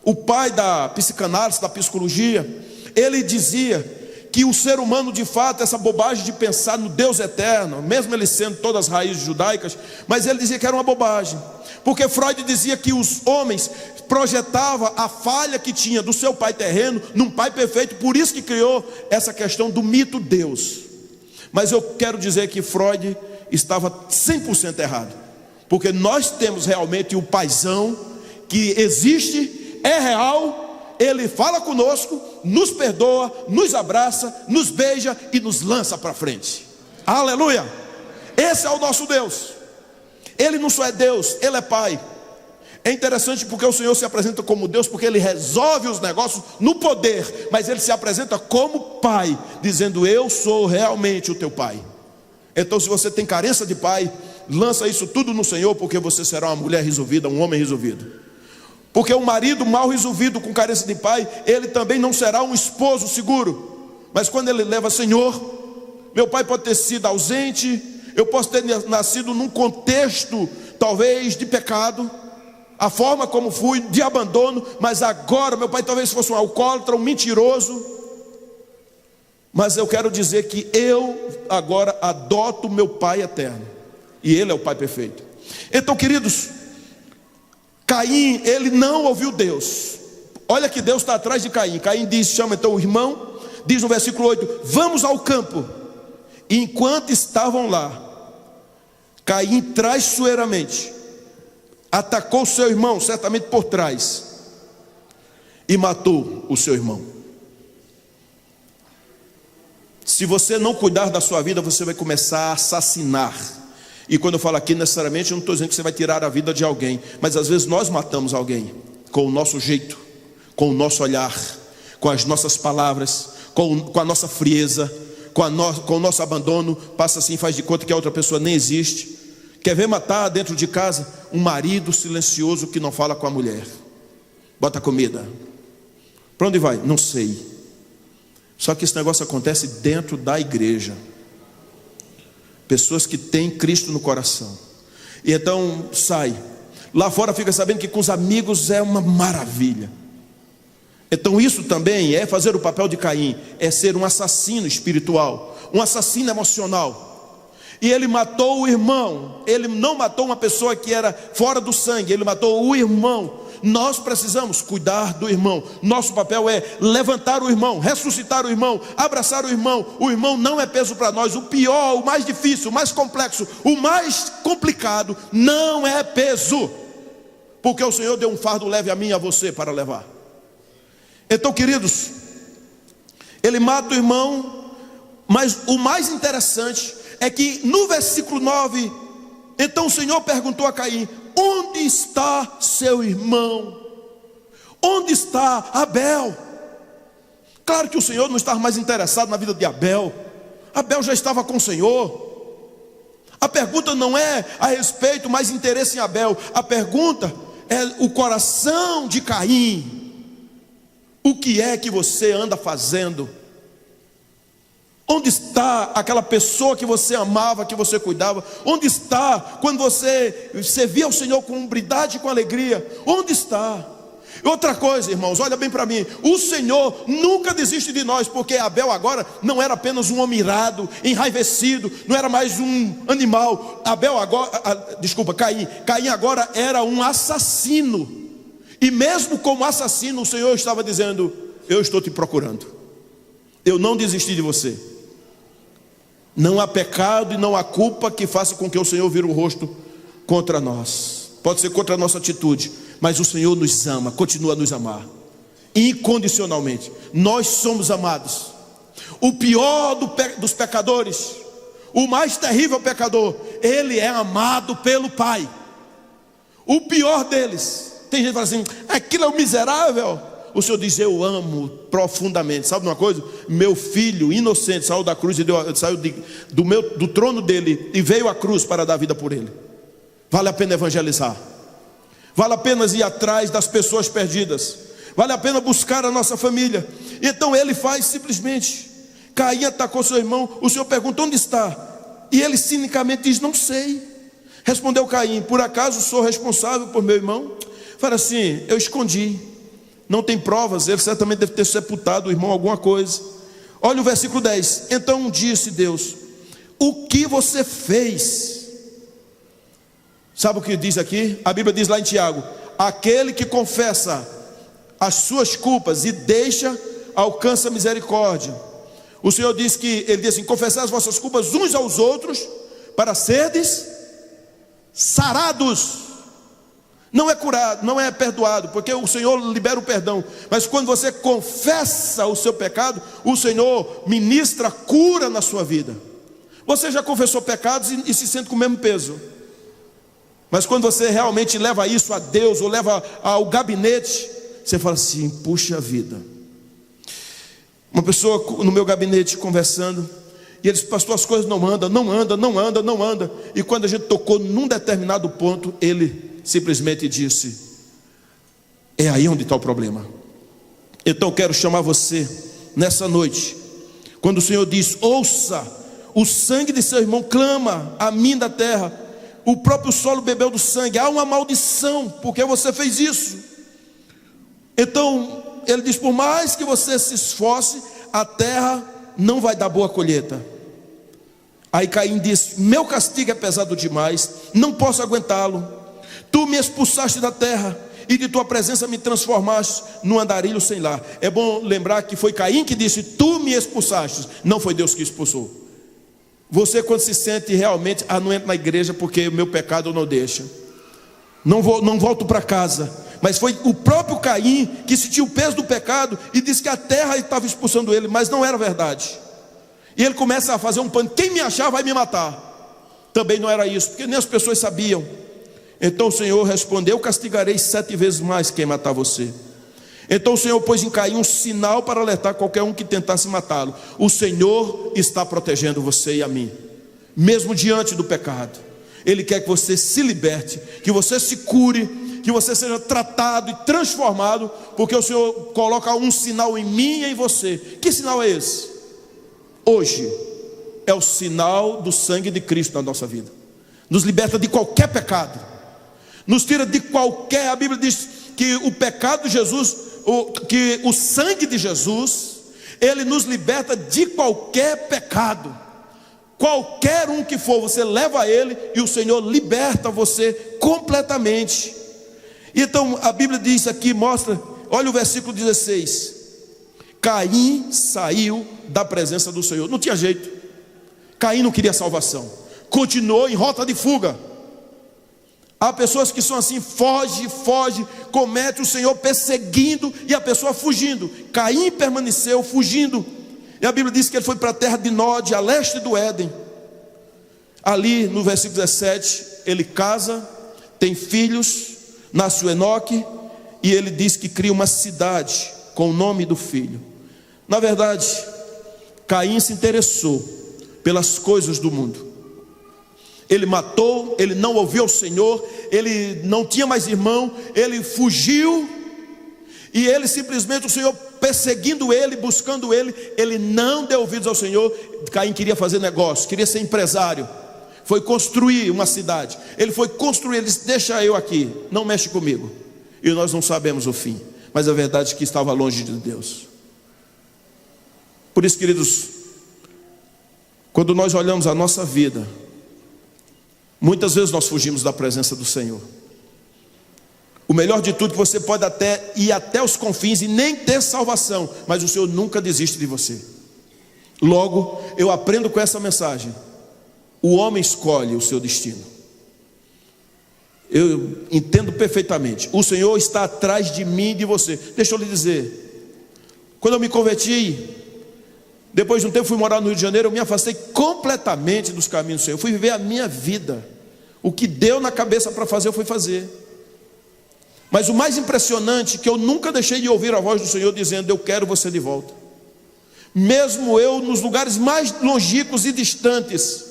o pai da psicanálise, da psicologia, ele dizia que o ser humano, de fato, essa bobagem de pensar no Deus eterno, mesmo ele sendo todas as raízes judaicas, mas ele dizia que era uma bobagem, porque Freud dizia que os homens projetavam a falha que tinha do seu pai terreno num pai perfeito, por isso que criou essa questão do mito Deus. Mas eu quero dizer que Freud estava 100% errado, porque nós temos realmente o paizão que existe, é real. Ele fala conosco, nos perdoa, nos abraça, nos beija e nos lança para frente. Aleluia! Esse é o nosso Deus. Ele não só é Deus, Ele é Pai. É interessante porque o Senhor se apresenta como Deus, porque Ele resolve os negócios no poder, mas Ele se apresenta como Pai, dizendo: eu sou realmente o teu Pai. Então, se você tem carência de pai, lança isso tudo no Senhor, porque você será uma mulher resolvida, um homem resolvido. Porque um marido mal resolvido com carência de pai, ele também não será um esposo seguro. Mas quando ele leva: Senhor, meu pai pode ter sido ausente, eu posso ter nascido num contexto talvez de pecado, a forma como fui, de abandono, mas agora meu pai talvez fosse um alcoólatra, um mentiroso, mas eu quero dizer que eu agora adoto meu pai eterno, e ele é o pai perfeito. Então, queridos, Caim, ele não ouviu Deus. Olha que Deus está atrás de Caim. Caim diz, chama então o irmão, diz no versículo 8: vamos ao campo. E enquanto estavam lá, Caim traiçoeiramente atacou seu irmão, certamente por trás, e matou o seu irmão. Se você não cuidar da sua vida, você vai começar a assassinar. E quando eu falo aqui, necessariamente, eu não estou dizendo que você vai tirar a vida de alguém, mas às vezes nós matamos alguém com o nosso jeito, com o nosso olhar, com as nossas palavras, com a nossa frieza, com o nosso abandono. Passa assim, faz de conta que a outra pessoa nem existe. Quer ver matar dentro de casa? Um marido silencioso que não fala com a mulher. Bota comida. Para onde vai? Não sei. Só que esse negócio acontece dentro da igreja. Pessoas que têm Cristo no coração. E então sai. Lá fora fica sabendo que com os amigos é uma maravilha. Então isso também é fazer o papel de Caim. É ser um assassino espiritual, um assassino emocional. E ele matou o irmão. Ele não matou uma pessoa que era fora do sangue, ele matou o irmão. Nós precisamos cuidar do irmão. Nosso papel é levantar o irmão, ressuscitar o irmão, abraçar o irmão. O irmão não é peso para nós. O pior, o mais difícil, o mais complexo, o mais complicado não é peso, porque o Senhor deu um fardo leve a mim e a você para levar. Então, queridos, ele mata o irmão, mas o mais interessante é que no versículo 9, então o Senhor perguntou a Caim: onde está seu irmão? Onde está Abel? Claro que o Senhor não estava mais interessado na vida de Abel. Abel já estava com o Senhor. A pergunta não é a respeito, mais interesse em Abel. A pergunta é o coração de Caim. O que é que você anda fazendo? Onde está aquela pessoa que você amava, que você cuidava? Onde está quando você servia ao Senhor com umbridade e com alegria? Onde está? Outra coisa, irmãos, olha bem para mim: o Senhor nunca desiste de nós, porque Abel agora não era apenas um homem irado, enraivecido, não era mais um animal. Caim agora era um assassino. E mesmo como assassino, o Senhor estava dizendo: eu estou te procurando, eu não desisti de você. Não há pecado e não há culpa que faça com que o Senhor vire o rosto contra nós. Pode ser contra a nossa atitude, mas o Senhor nos ama, continua a nos amar incondicionalmente. Nós somos amados. O pior dos pecadores, o mais terrível pecador, ele é amado pelo Pai. O pior deles, tem gente que fala assim: aquilo é um miserável. O Senhor diz: eu amo profundamente. Sabe de uma coisa? Meu filho inocente saiu da cruz, saiu do trono dele e veio à cruz para dar vida por ele. Vale a pena evangelizar, vale a pena ir atrás das pessoas perdidas, vale a pena buscar a nossa família. Então ele faz simplesmente. Caim atacou seu irmão. O Senhor pergunta: onde está? E ele cinicamente diz: não sei. Respondeu Caim: por acaso sou responsável por meu irmão? Fala assim: eu escondi. Não tem provas, ele certamente deve ter sepultado o irmão alguma coisa. Olha o versículo 10. Então disse Deus: o que você fez? Sabe o que diz aqui? A Bíblia diz lá em Tiago: aquele que confessa as suas culpas e deixa, alcança misericórdia. O Senhor diz que, ele diz assim: confessar as vossas culpas uns aos outros, para serdes sarados. Não é curado, não é perdoado, porque o Senhor libera o perdão. Mas quando você confessa o seu pecado, o Senhor ministra cura na sua vida. Você já confessou pecados e se sente com o mesmo peso? Mas quando você realmente leva isso a Deus, ou leva ao gabinete, você fala assim: puxa vida. Uma pessoa no meu gabinete conversando, e ele disse: pastor, as coisas não andam. E quando a gente tocou num determinado ponto, ele simplesmente disse: é aí onde está o problema. Então eu quero chamar você nessa noite, quando o Senhor diz: ouça, o sangue de seu irmão clama a mim da terra, o próprio solo bebeu do sangue, há uma maldição, porque você fez isso. Então ele diz: por mais que você se esforce, a terra não vai dar boa colheita. Aí Caim disse: meu castigo é pesado demais, não posso aguentá-lo. Tu me expulsaste da terra, e de tua presença me transformaste num andarilho sem lar. É bom lembrar que foi Caim que disse: tu me expulsaste, não foi Deus que expulsou. Você, quando se sente realmente: não entro na igreja porque o meu pecado não deixa, não volto para casa. Mas foi o próprio Caim que sentiu o peso do pecado e disse que a terra estava expulsando ele, mas não era verdade. E ele começa a fazer um plano: quem me achar vai me matar. Também não era isso, porque nem as pessoas sabiam. Então o Senhor respondeu: eu castigarei 7 vezes mais quem matar você. Então o Senhor pôs em Caim um sinal para alertar qualquer um que tentasse matá-lo: o Senhor está protegendo você e a mim, mesmo diante do pecado. Ele quer que você se liberte, que você se cure, que você seja tratado e transformado, porque o Senhor coloca um sinal em mim e em você. Que sinal é esse? Hoje é o sinal do sangue de Cristo na nossa vida. Nos liberta de qualquer pecado, nos tira de qualquer. A Bíblia diz que o pecado de Jesus, que o sangue de Jesus, ele nos liberta de qualquer pecado. Qualquer um que for, você leva a ele e o Senhor liberta você completamente. Então a Bíblia diz aqui, mostra, olha o versículo 16: Caim saiu da presença do Senhor. Não tinha jeito, Caim não queria salvação, continuou em rota de fuga. Há pessoas que são assim: foge, comete, o Senhor perseguindo e a pessoa fugindo. Caim permaneceu fugindo, e a Bíblia diz que ele foi para a terra de Nod, a leste do Éden. Ali no versículo 17, ele casa, tem filhos, nasce o Enoque, e ele diz que cria uma cidade com o nome do filho. Na verdade, Caim se interessou pelas coisas do mundo. Ele matou, ele não ouviu o Senhor, ele não tinha mais irmão, ele fugiu, e ele simplesmente, o Senhor perseguindo ele, buscando ele, ele não deu ouvidos ao Senhor. Caim queria fazer negócio, queria ser empresário, foi construir uma cidade. Ele foi construir, ele disse: deixa eu aqui, não mexe comigo. E nós não sabemos o fim, mas a verdade é que estava longe de Deus. Por isso, queridos, quando nós olhamos a nossa vida, muitas vezes nós fugimos da presença do Senhor. O melhor de tudo é que você pode até ir até os confins e nem ter salvação, mas o Senhor nunca desiste de você. Logo, eu aprendo com essa mensagem: o homem escolhe o seu destino. Eu entendo perfeitamente. O Senhor está atrás de mim e de você. Deixa eu lhe dizer, quando eu me converti, depois de um tempo fui morar no Rio de Janeiro, eu me afastei completamente dos caminhos do Senhor. Eu fui viver a minha vida. O que deu na cabeça para fazer, eu fui fazer. Mas o mais impressionante é que eu nunca deixei de ouvir a voz do Senhor dizendo: eu quero você de volta. Mesmo eu nos lugares mais longínquos e distantes,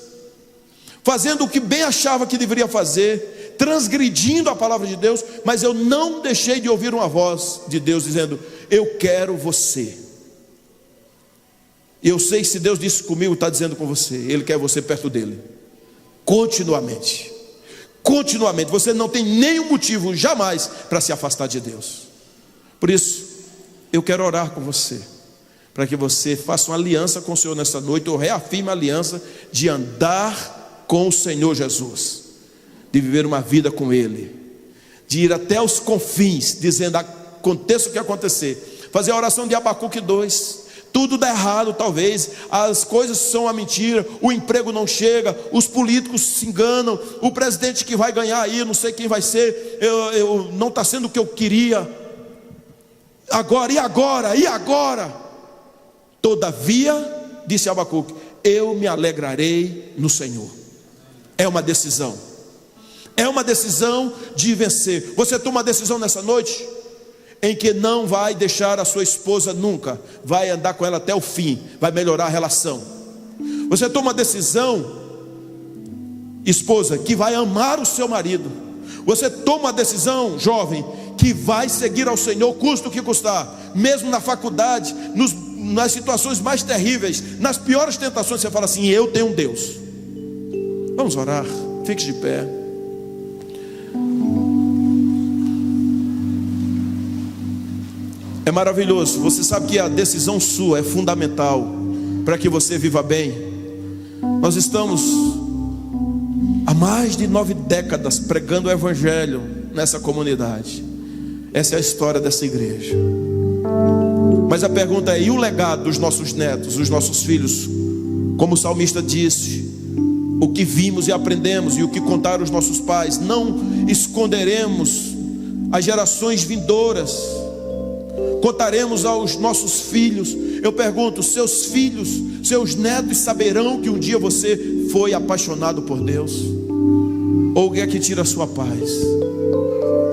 fazendo o que bem achava que deveria fazer, transgredindo a palavra de Deus, mas eu não deixei de ouvir uma voz de Deus dizendo: eu quero você. E eu sei que se Deus disse comigo, está dizendo com você. Ele quer você perto dele, continuamente. Continuamente, você não tem nenhum motivo jamais para se afastar de Deus. Por isso, eu quero orar com você, para que você faça uma aliança com o Senhor nessa noite, ou reafirme a aliança de andar com o Senhor Jesus, de viver uma vida com Ele, de ir até os confins, dizendo: aconteça o que acontecer. Fazer a oração de Abacuque 2. Tudo dá errado, talvez, as coisas são uma mentira, o emprego não chega, os políticos se enganam, o presidente que vai ganhar aí, eu não sei quem vai ser, não está sendo o que eu queria. Agora, e agora? Todavia, disse Abacuque, eu me alegrarei no Senhor. É uma decisão. É uma decisão de vencer. Você toma uma decisão nessa noite em que não vai deixar a sua esposa nunca, vai andar com ela até o fim, vai melhorar a relação. Você toma uma decisão, esposa, que vai amar o seu marido. Você toma uma decisão, jovem, que vai seguir ao Senhor, custa o que custar, mesmo na faculdade, nas situações mais terríveis, nas piores tentações, você fala assim: eu tenho um Deus. Vamos orar, fique de pé. É maravilhoso, você sabe que a decisão sua é fundamental para que você viva bem. Nós estamos há mais de 9 décadas pregando o Evangelho nessa comunidade. Essa é a história dessa igreja. Mas a pergunta é: e o legado dos nossos netos, dos nossos filhos? Como o salmista disse, o que vimos e aprendemos e o que contaram os nossos pais, não esconderemos às gerações vindouras, contaremos aos nossos filhos. Eu pergunto: seus filhos, seus netos saberão que um dia você foi apaixonado por Deus? Ou o que é que tira a sua paz?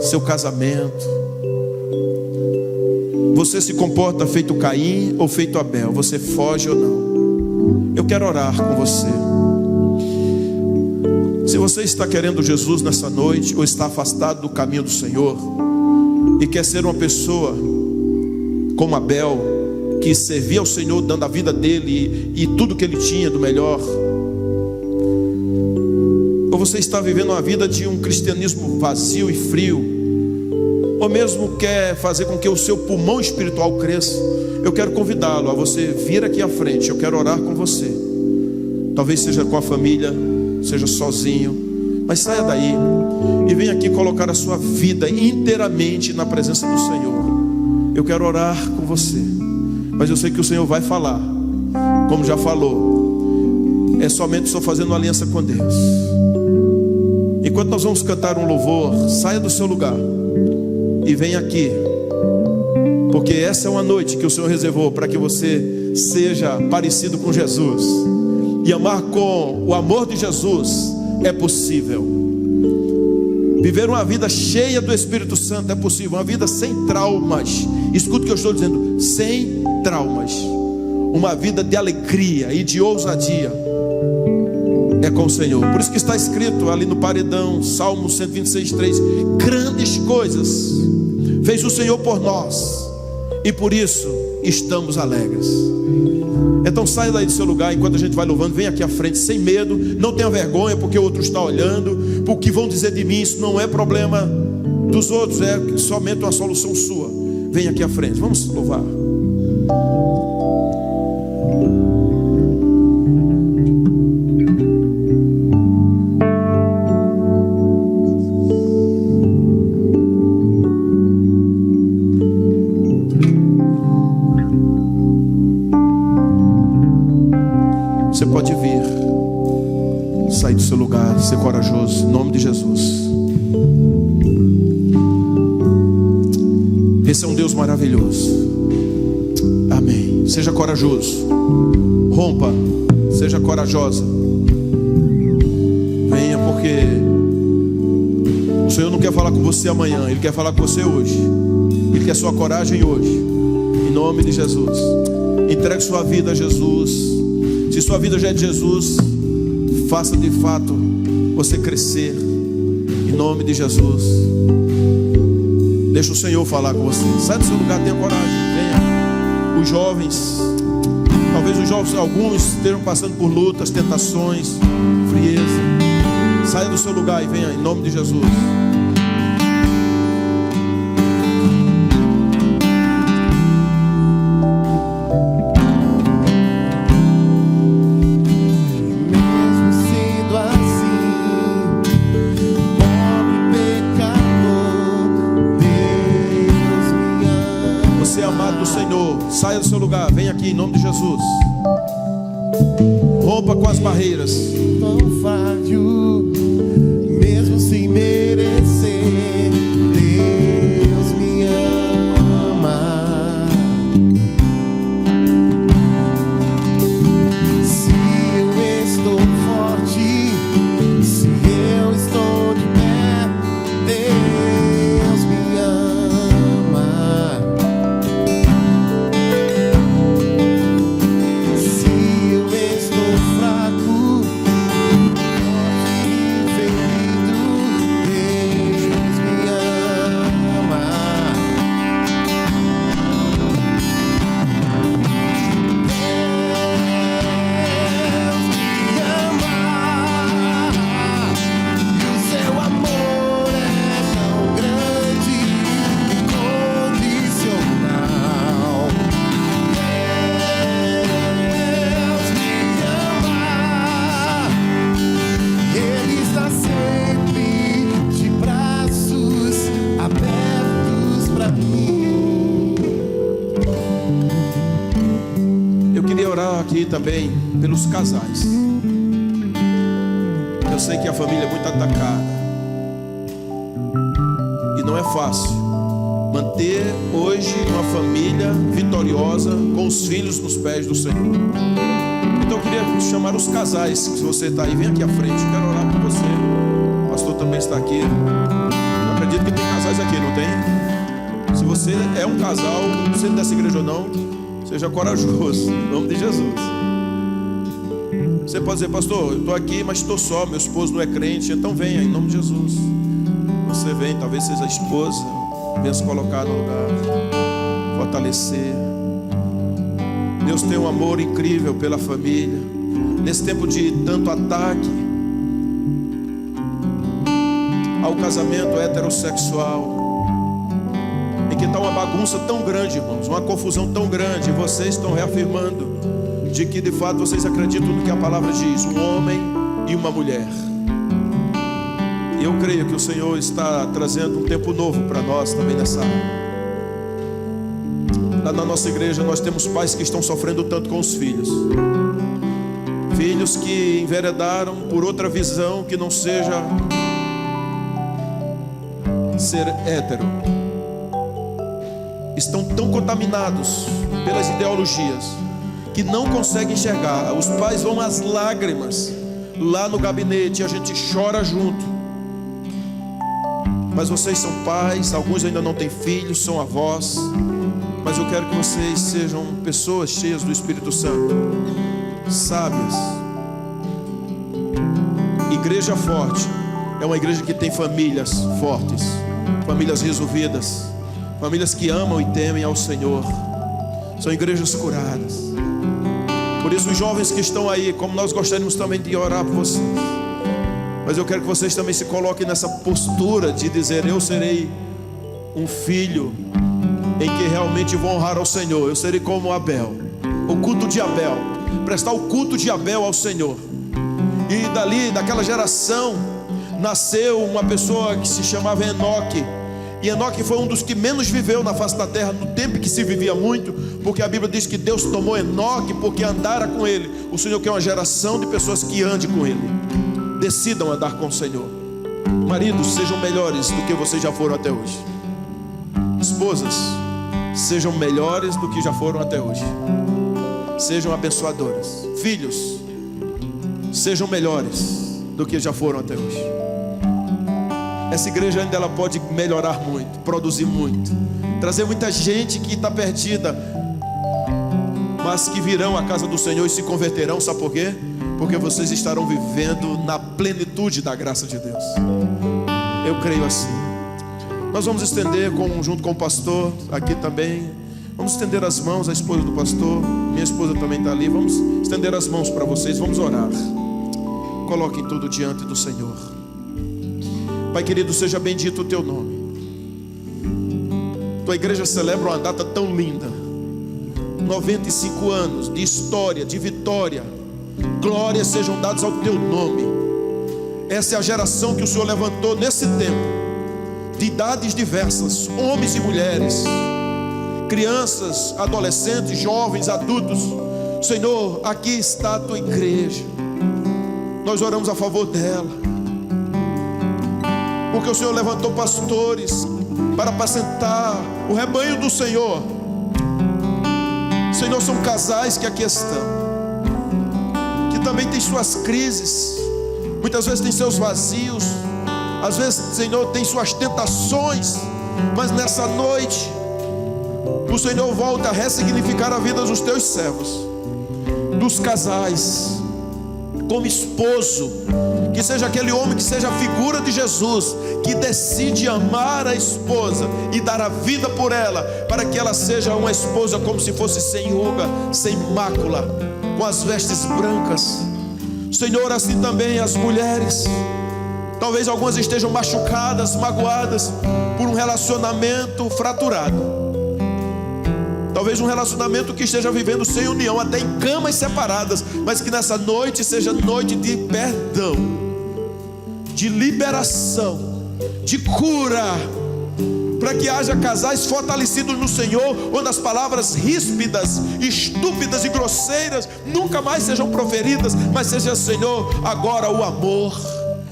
Seu casamento? Você se comporta feito Caim ou feito Abel? Você foge ou não? Eu quero orar com você. Se você está querendo Jesus nessa noite, ou está afastado do caminho do Senhor, e quer ser uma pessoa como Abel, que servia ao Senhor dando a vida dele e tudo que ele tinha do melhor, ou você está vivendo uma vida de um cristianismo vazio e frio, ou mesmo quer fazer com que o seu pulmão espiritual cresça, eu quero convidá-lo a você vir aqui à frente. Eu quero orar com você. Talvez seja com a família, seja sozinho, mas saia daí e venha aqui colocar a sua vida inteiramente na presença do Senhor. Eu quero orar com você, mas eu sei que o Senhor vai falar, como já falou. É somente estou fazendo uma aliança com Deus. Enquanto nós vamos cantar um louvor, saia do seu lugar e venha aqui, porque essa é uma noite que o Senhor reservou para que você seja parecido com Jesus. E amar com o amor de Jesus é possível. Viver uma vida cheia do Espírito Santo é possível. Uma vida sem traumas. Escuta o que eu estou dizendo: sem traumas. Uma vida de alegria e de ousadia é com o Senhor. Por isso que está escrito ali no paredão, Salmo 126:3: grandes coisas fez o Senhor por nós, e por isso estamos alegres. Então saia daí do seu lugar, enquanto a gente vai louvando, vem aqui à frente sem medo. Não tenha vergonha porque o outro está olhando, porque o que vão dizer de mim, isso não é problema dos outros, é somente uma solução sua. Vem aqui à frente, vamos louvar. Você pode vir, sair do seu lugar, ser corajoso, em nome de Jesus. Esse é um Deus maravilhoso. Amém. Seja corajoso, rompa, seja corajosa. Venha, porque o Senhor não quer falar com você amanhã, Ele quer falar com você hoje. Ele quer sua coragem hoje, em nome de Jesus. Entregue sua vida a Jesus. Se sua vida já é de Jesus, faça de fato você crescer, em nome de Jesus. Deixa o Senhor falar com você. Sai do seu lugar, tenha coragem, venha. Os jovens, talvez os jovens, alguns estejam passando por lutas, tentações, frieza. Saia do seu lugar e venha, em nome de Jesus. Saia do seu lugar, vem aqui em nome de Jesus. Rompa com as barreiras. Tão frágil, mesmo sem merecer, Deus me ama. Se eu estou forte, se eu estou de pé, aqui também pelos casais. Eu sei que a família é muito atacada e não é fácil manter hoje uma família vitoriosa com os filhos nos pés do Senhor. Então eu queria chamar os casais. Se você está aí, vem aqui à frente, eu quero orar por você. O pastor também está aqui. Eu acredito que tem casais aqui, não tem? Se você é um casal, não sei dessa igreja ou não, seja corajoso, em nome de Jesus. Você pode dizer: pastor, eu estou aqui, mas estou só, meu esposo não é crente. Então venha, em nome de Jesus. Você vem, talvez seja a esposa, venha se colocar no lugar, fortalecer. Deus tem um amor incrível pela família. Nesse tempo de tanto ataque ao casamento heterossexual, em que está uma bagunça tão grande, irmãos, uma confusão tão grande, e vocês estão reafirmando de que de fato vocês acreditam no que a palavra diz: um homem e uma mulher. E eu creio que o Senhor está trazendo um tempo novo para nós também nessa área. Lá na nossa igreja nós temos pais que estão sofrendo tanto com os filhos. Filhos que enveredaram por outra visão que não seja ser hétero. Estão tão contaminados pelas ideologias que não conseguem enxergar. Os pais vão às lágrimas lá no gabinete e a gente chora junto. Mas vocês são pais, alguns ainda não têm filhos, são avós. Mas eu quero que vocês sejam pessoas cheias do Espírito Santo, sábias. Igreja forte é uma igreja que tem famílias fortes, famílias resolvidas, famílias que amam e temem ao Senhor. São igrejas curadas. Por isso os jovens que estão aí, como nós gostaríamos também de orar por vocês, mas eu quero que vocês também se coloquem nessa postura de dizer: eu serei um filho em que realmente vou honrar ao Senhor. Eu serei como Abel, o culto de Abel, prestar o culto de Abel ao Senhor. E dali, daquela geração, nasceu uma pessoa que se chamava Enoque. E Enoque foi um dos que menos viveu na face da terra, no tempo que se vivia muito, porque a Bíblia diz que Deus tomou Enoque porque andara com ele. O Senhor quer uma geração de pessoas que andem com ele, decidam andar com o Senhor. Maridos, sejam melhores do que vocês já foram até hoje. Esposas, sejam melhores do que já foram até hoje. Sejam abençoadoras. Filhos, sejam melhores do que já foram até hoje. Essa igreja ainda ela pode melhorar muito, produzir muito, trazer muita gente que está perdida, mas que virão à casa do Senhor e se converterão. Sabe por quê? Porque vocês estarão vivendo na plenitude da graça de Deus. Eu creio assim. Nós vamos estender junto com o pastor aqui também. Vamos estender as mãos, a esposa do pastor, minha esposa também está ali. Vamos estender as mãos para vocês, vamos orar. Coloquem tudo diante do Senhor. Pai querido, seja bendito o teu nome. Tua igreja celebra uma data tão linda, 95 anos de história, de vitória. Glórias sejam dadas ao teu nome. Essa é a geração que o Senhor levantou nesse tempo, de idades diversas, homens e mulheres, crianças, adolescentes, jovens, adultos. Senhor, aqui está a tua igreja. Nós oramos a favor dela, porque o Senhor levantou pastores para apacentar o rebanho do Senhor. Senhor, são casais que aqui estão, que também têm suas crises, muitas vezes têm seus vazios, às vezes, Senhor, tem suas tentações, mas nessa noite o Senhor volta a ressignificar a vida dos teus servos, dos casais, como esposo, que seja aquele homem que seja a figura de Jesus, que decide amar a esposa e dar a vida por ela, para que ela seja uma esposa como se fosse sem ruga, sem mácula, com as vestes brancas. Senhor, assim também as mulheres, talvez algumas estejam machucadas, magoadas por um relacionamento fraturado, talvez um relacionamento que esteja vivendo sem união, até em camas separadas, mas que nessa noite seja noite de perdão, de liberação, de cura, para que haja casais fortalecidos no Senhor, onde as palavras ríspidas, estúpidas e grosseiras nunca mais sejam proferidas, mas seja, Senhor, agora o amor,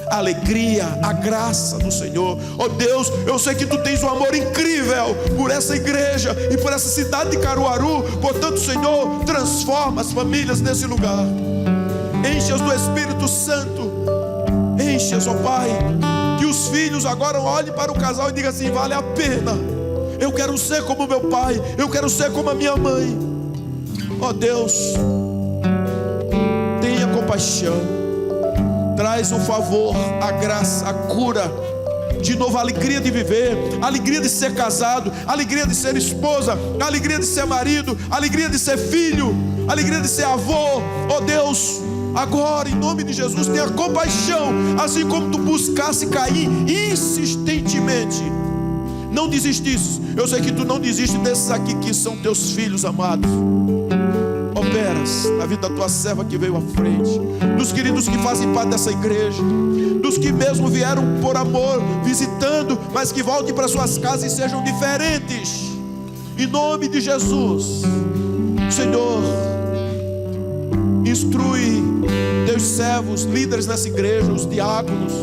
a alegria, a graça do Senhor. Oh Deus, eu sei que Tu tens um amor incrível por essa igreja e por essa cidade de Caruaru. Portanto, Senhor, transforma as famílias nesse lugar, enche-as do Espírito Santo, enche-as, ó Pai, que os filhos agora olhem para o casal e digam assim: vale a pena, eu quero ser como meu pai, eu quero ser como a minha mãe. Ó Deus, tenha compaixão, traz o favor, a graça, a cura, de novo a alegria de viver, a alegria de ser casado, a alegria de ser esposa, a alegria de ser marido, a alegria de ser filho, a alegria de ser avô. Ó Deus, agora em nome de Jesus, tenha compaixão, assim como Tu buscasse Caim insistentemente, não desistisse. Eu sei que Tu não desiste desses aqui que são Teus filhos amados. Operas na vida da Tua serva que veio à frente, dos queridos que fazem parte dessa igreja, dos que mesmo vieram por amor visitando, mas que voltem para suas casas e sejam diferentes, em nome de Jesus. Senhor, instrui Teus servos, líderes nessa igreja, os diáconos,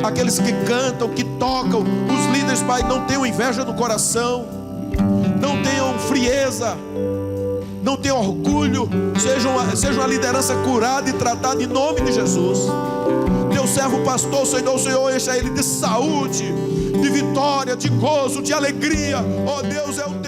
aqueles que cantam, que tocam, os líderes, Pai, não tenham inveja no coração, não tenham frieza, não tenham orgulho, sejam a liderança curada e tratada em nome de Jesus. Teu servo pastor, Senhor, o Senhor encha ele de saúde, de vitória, de gozo, de alegria. Ó Deus, é o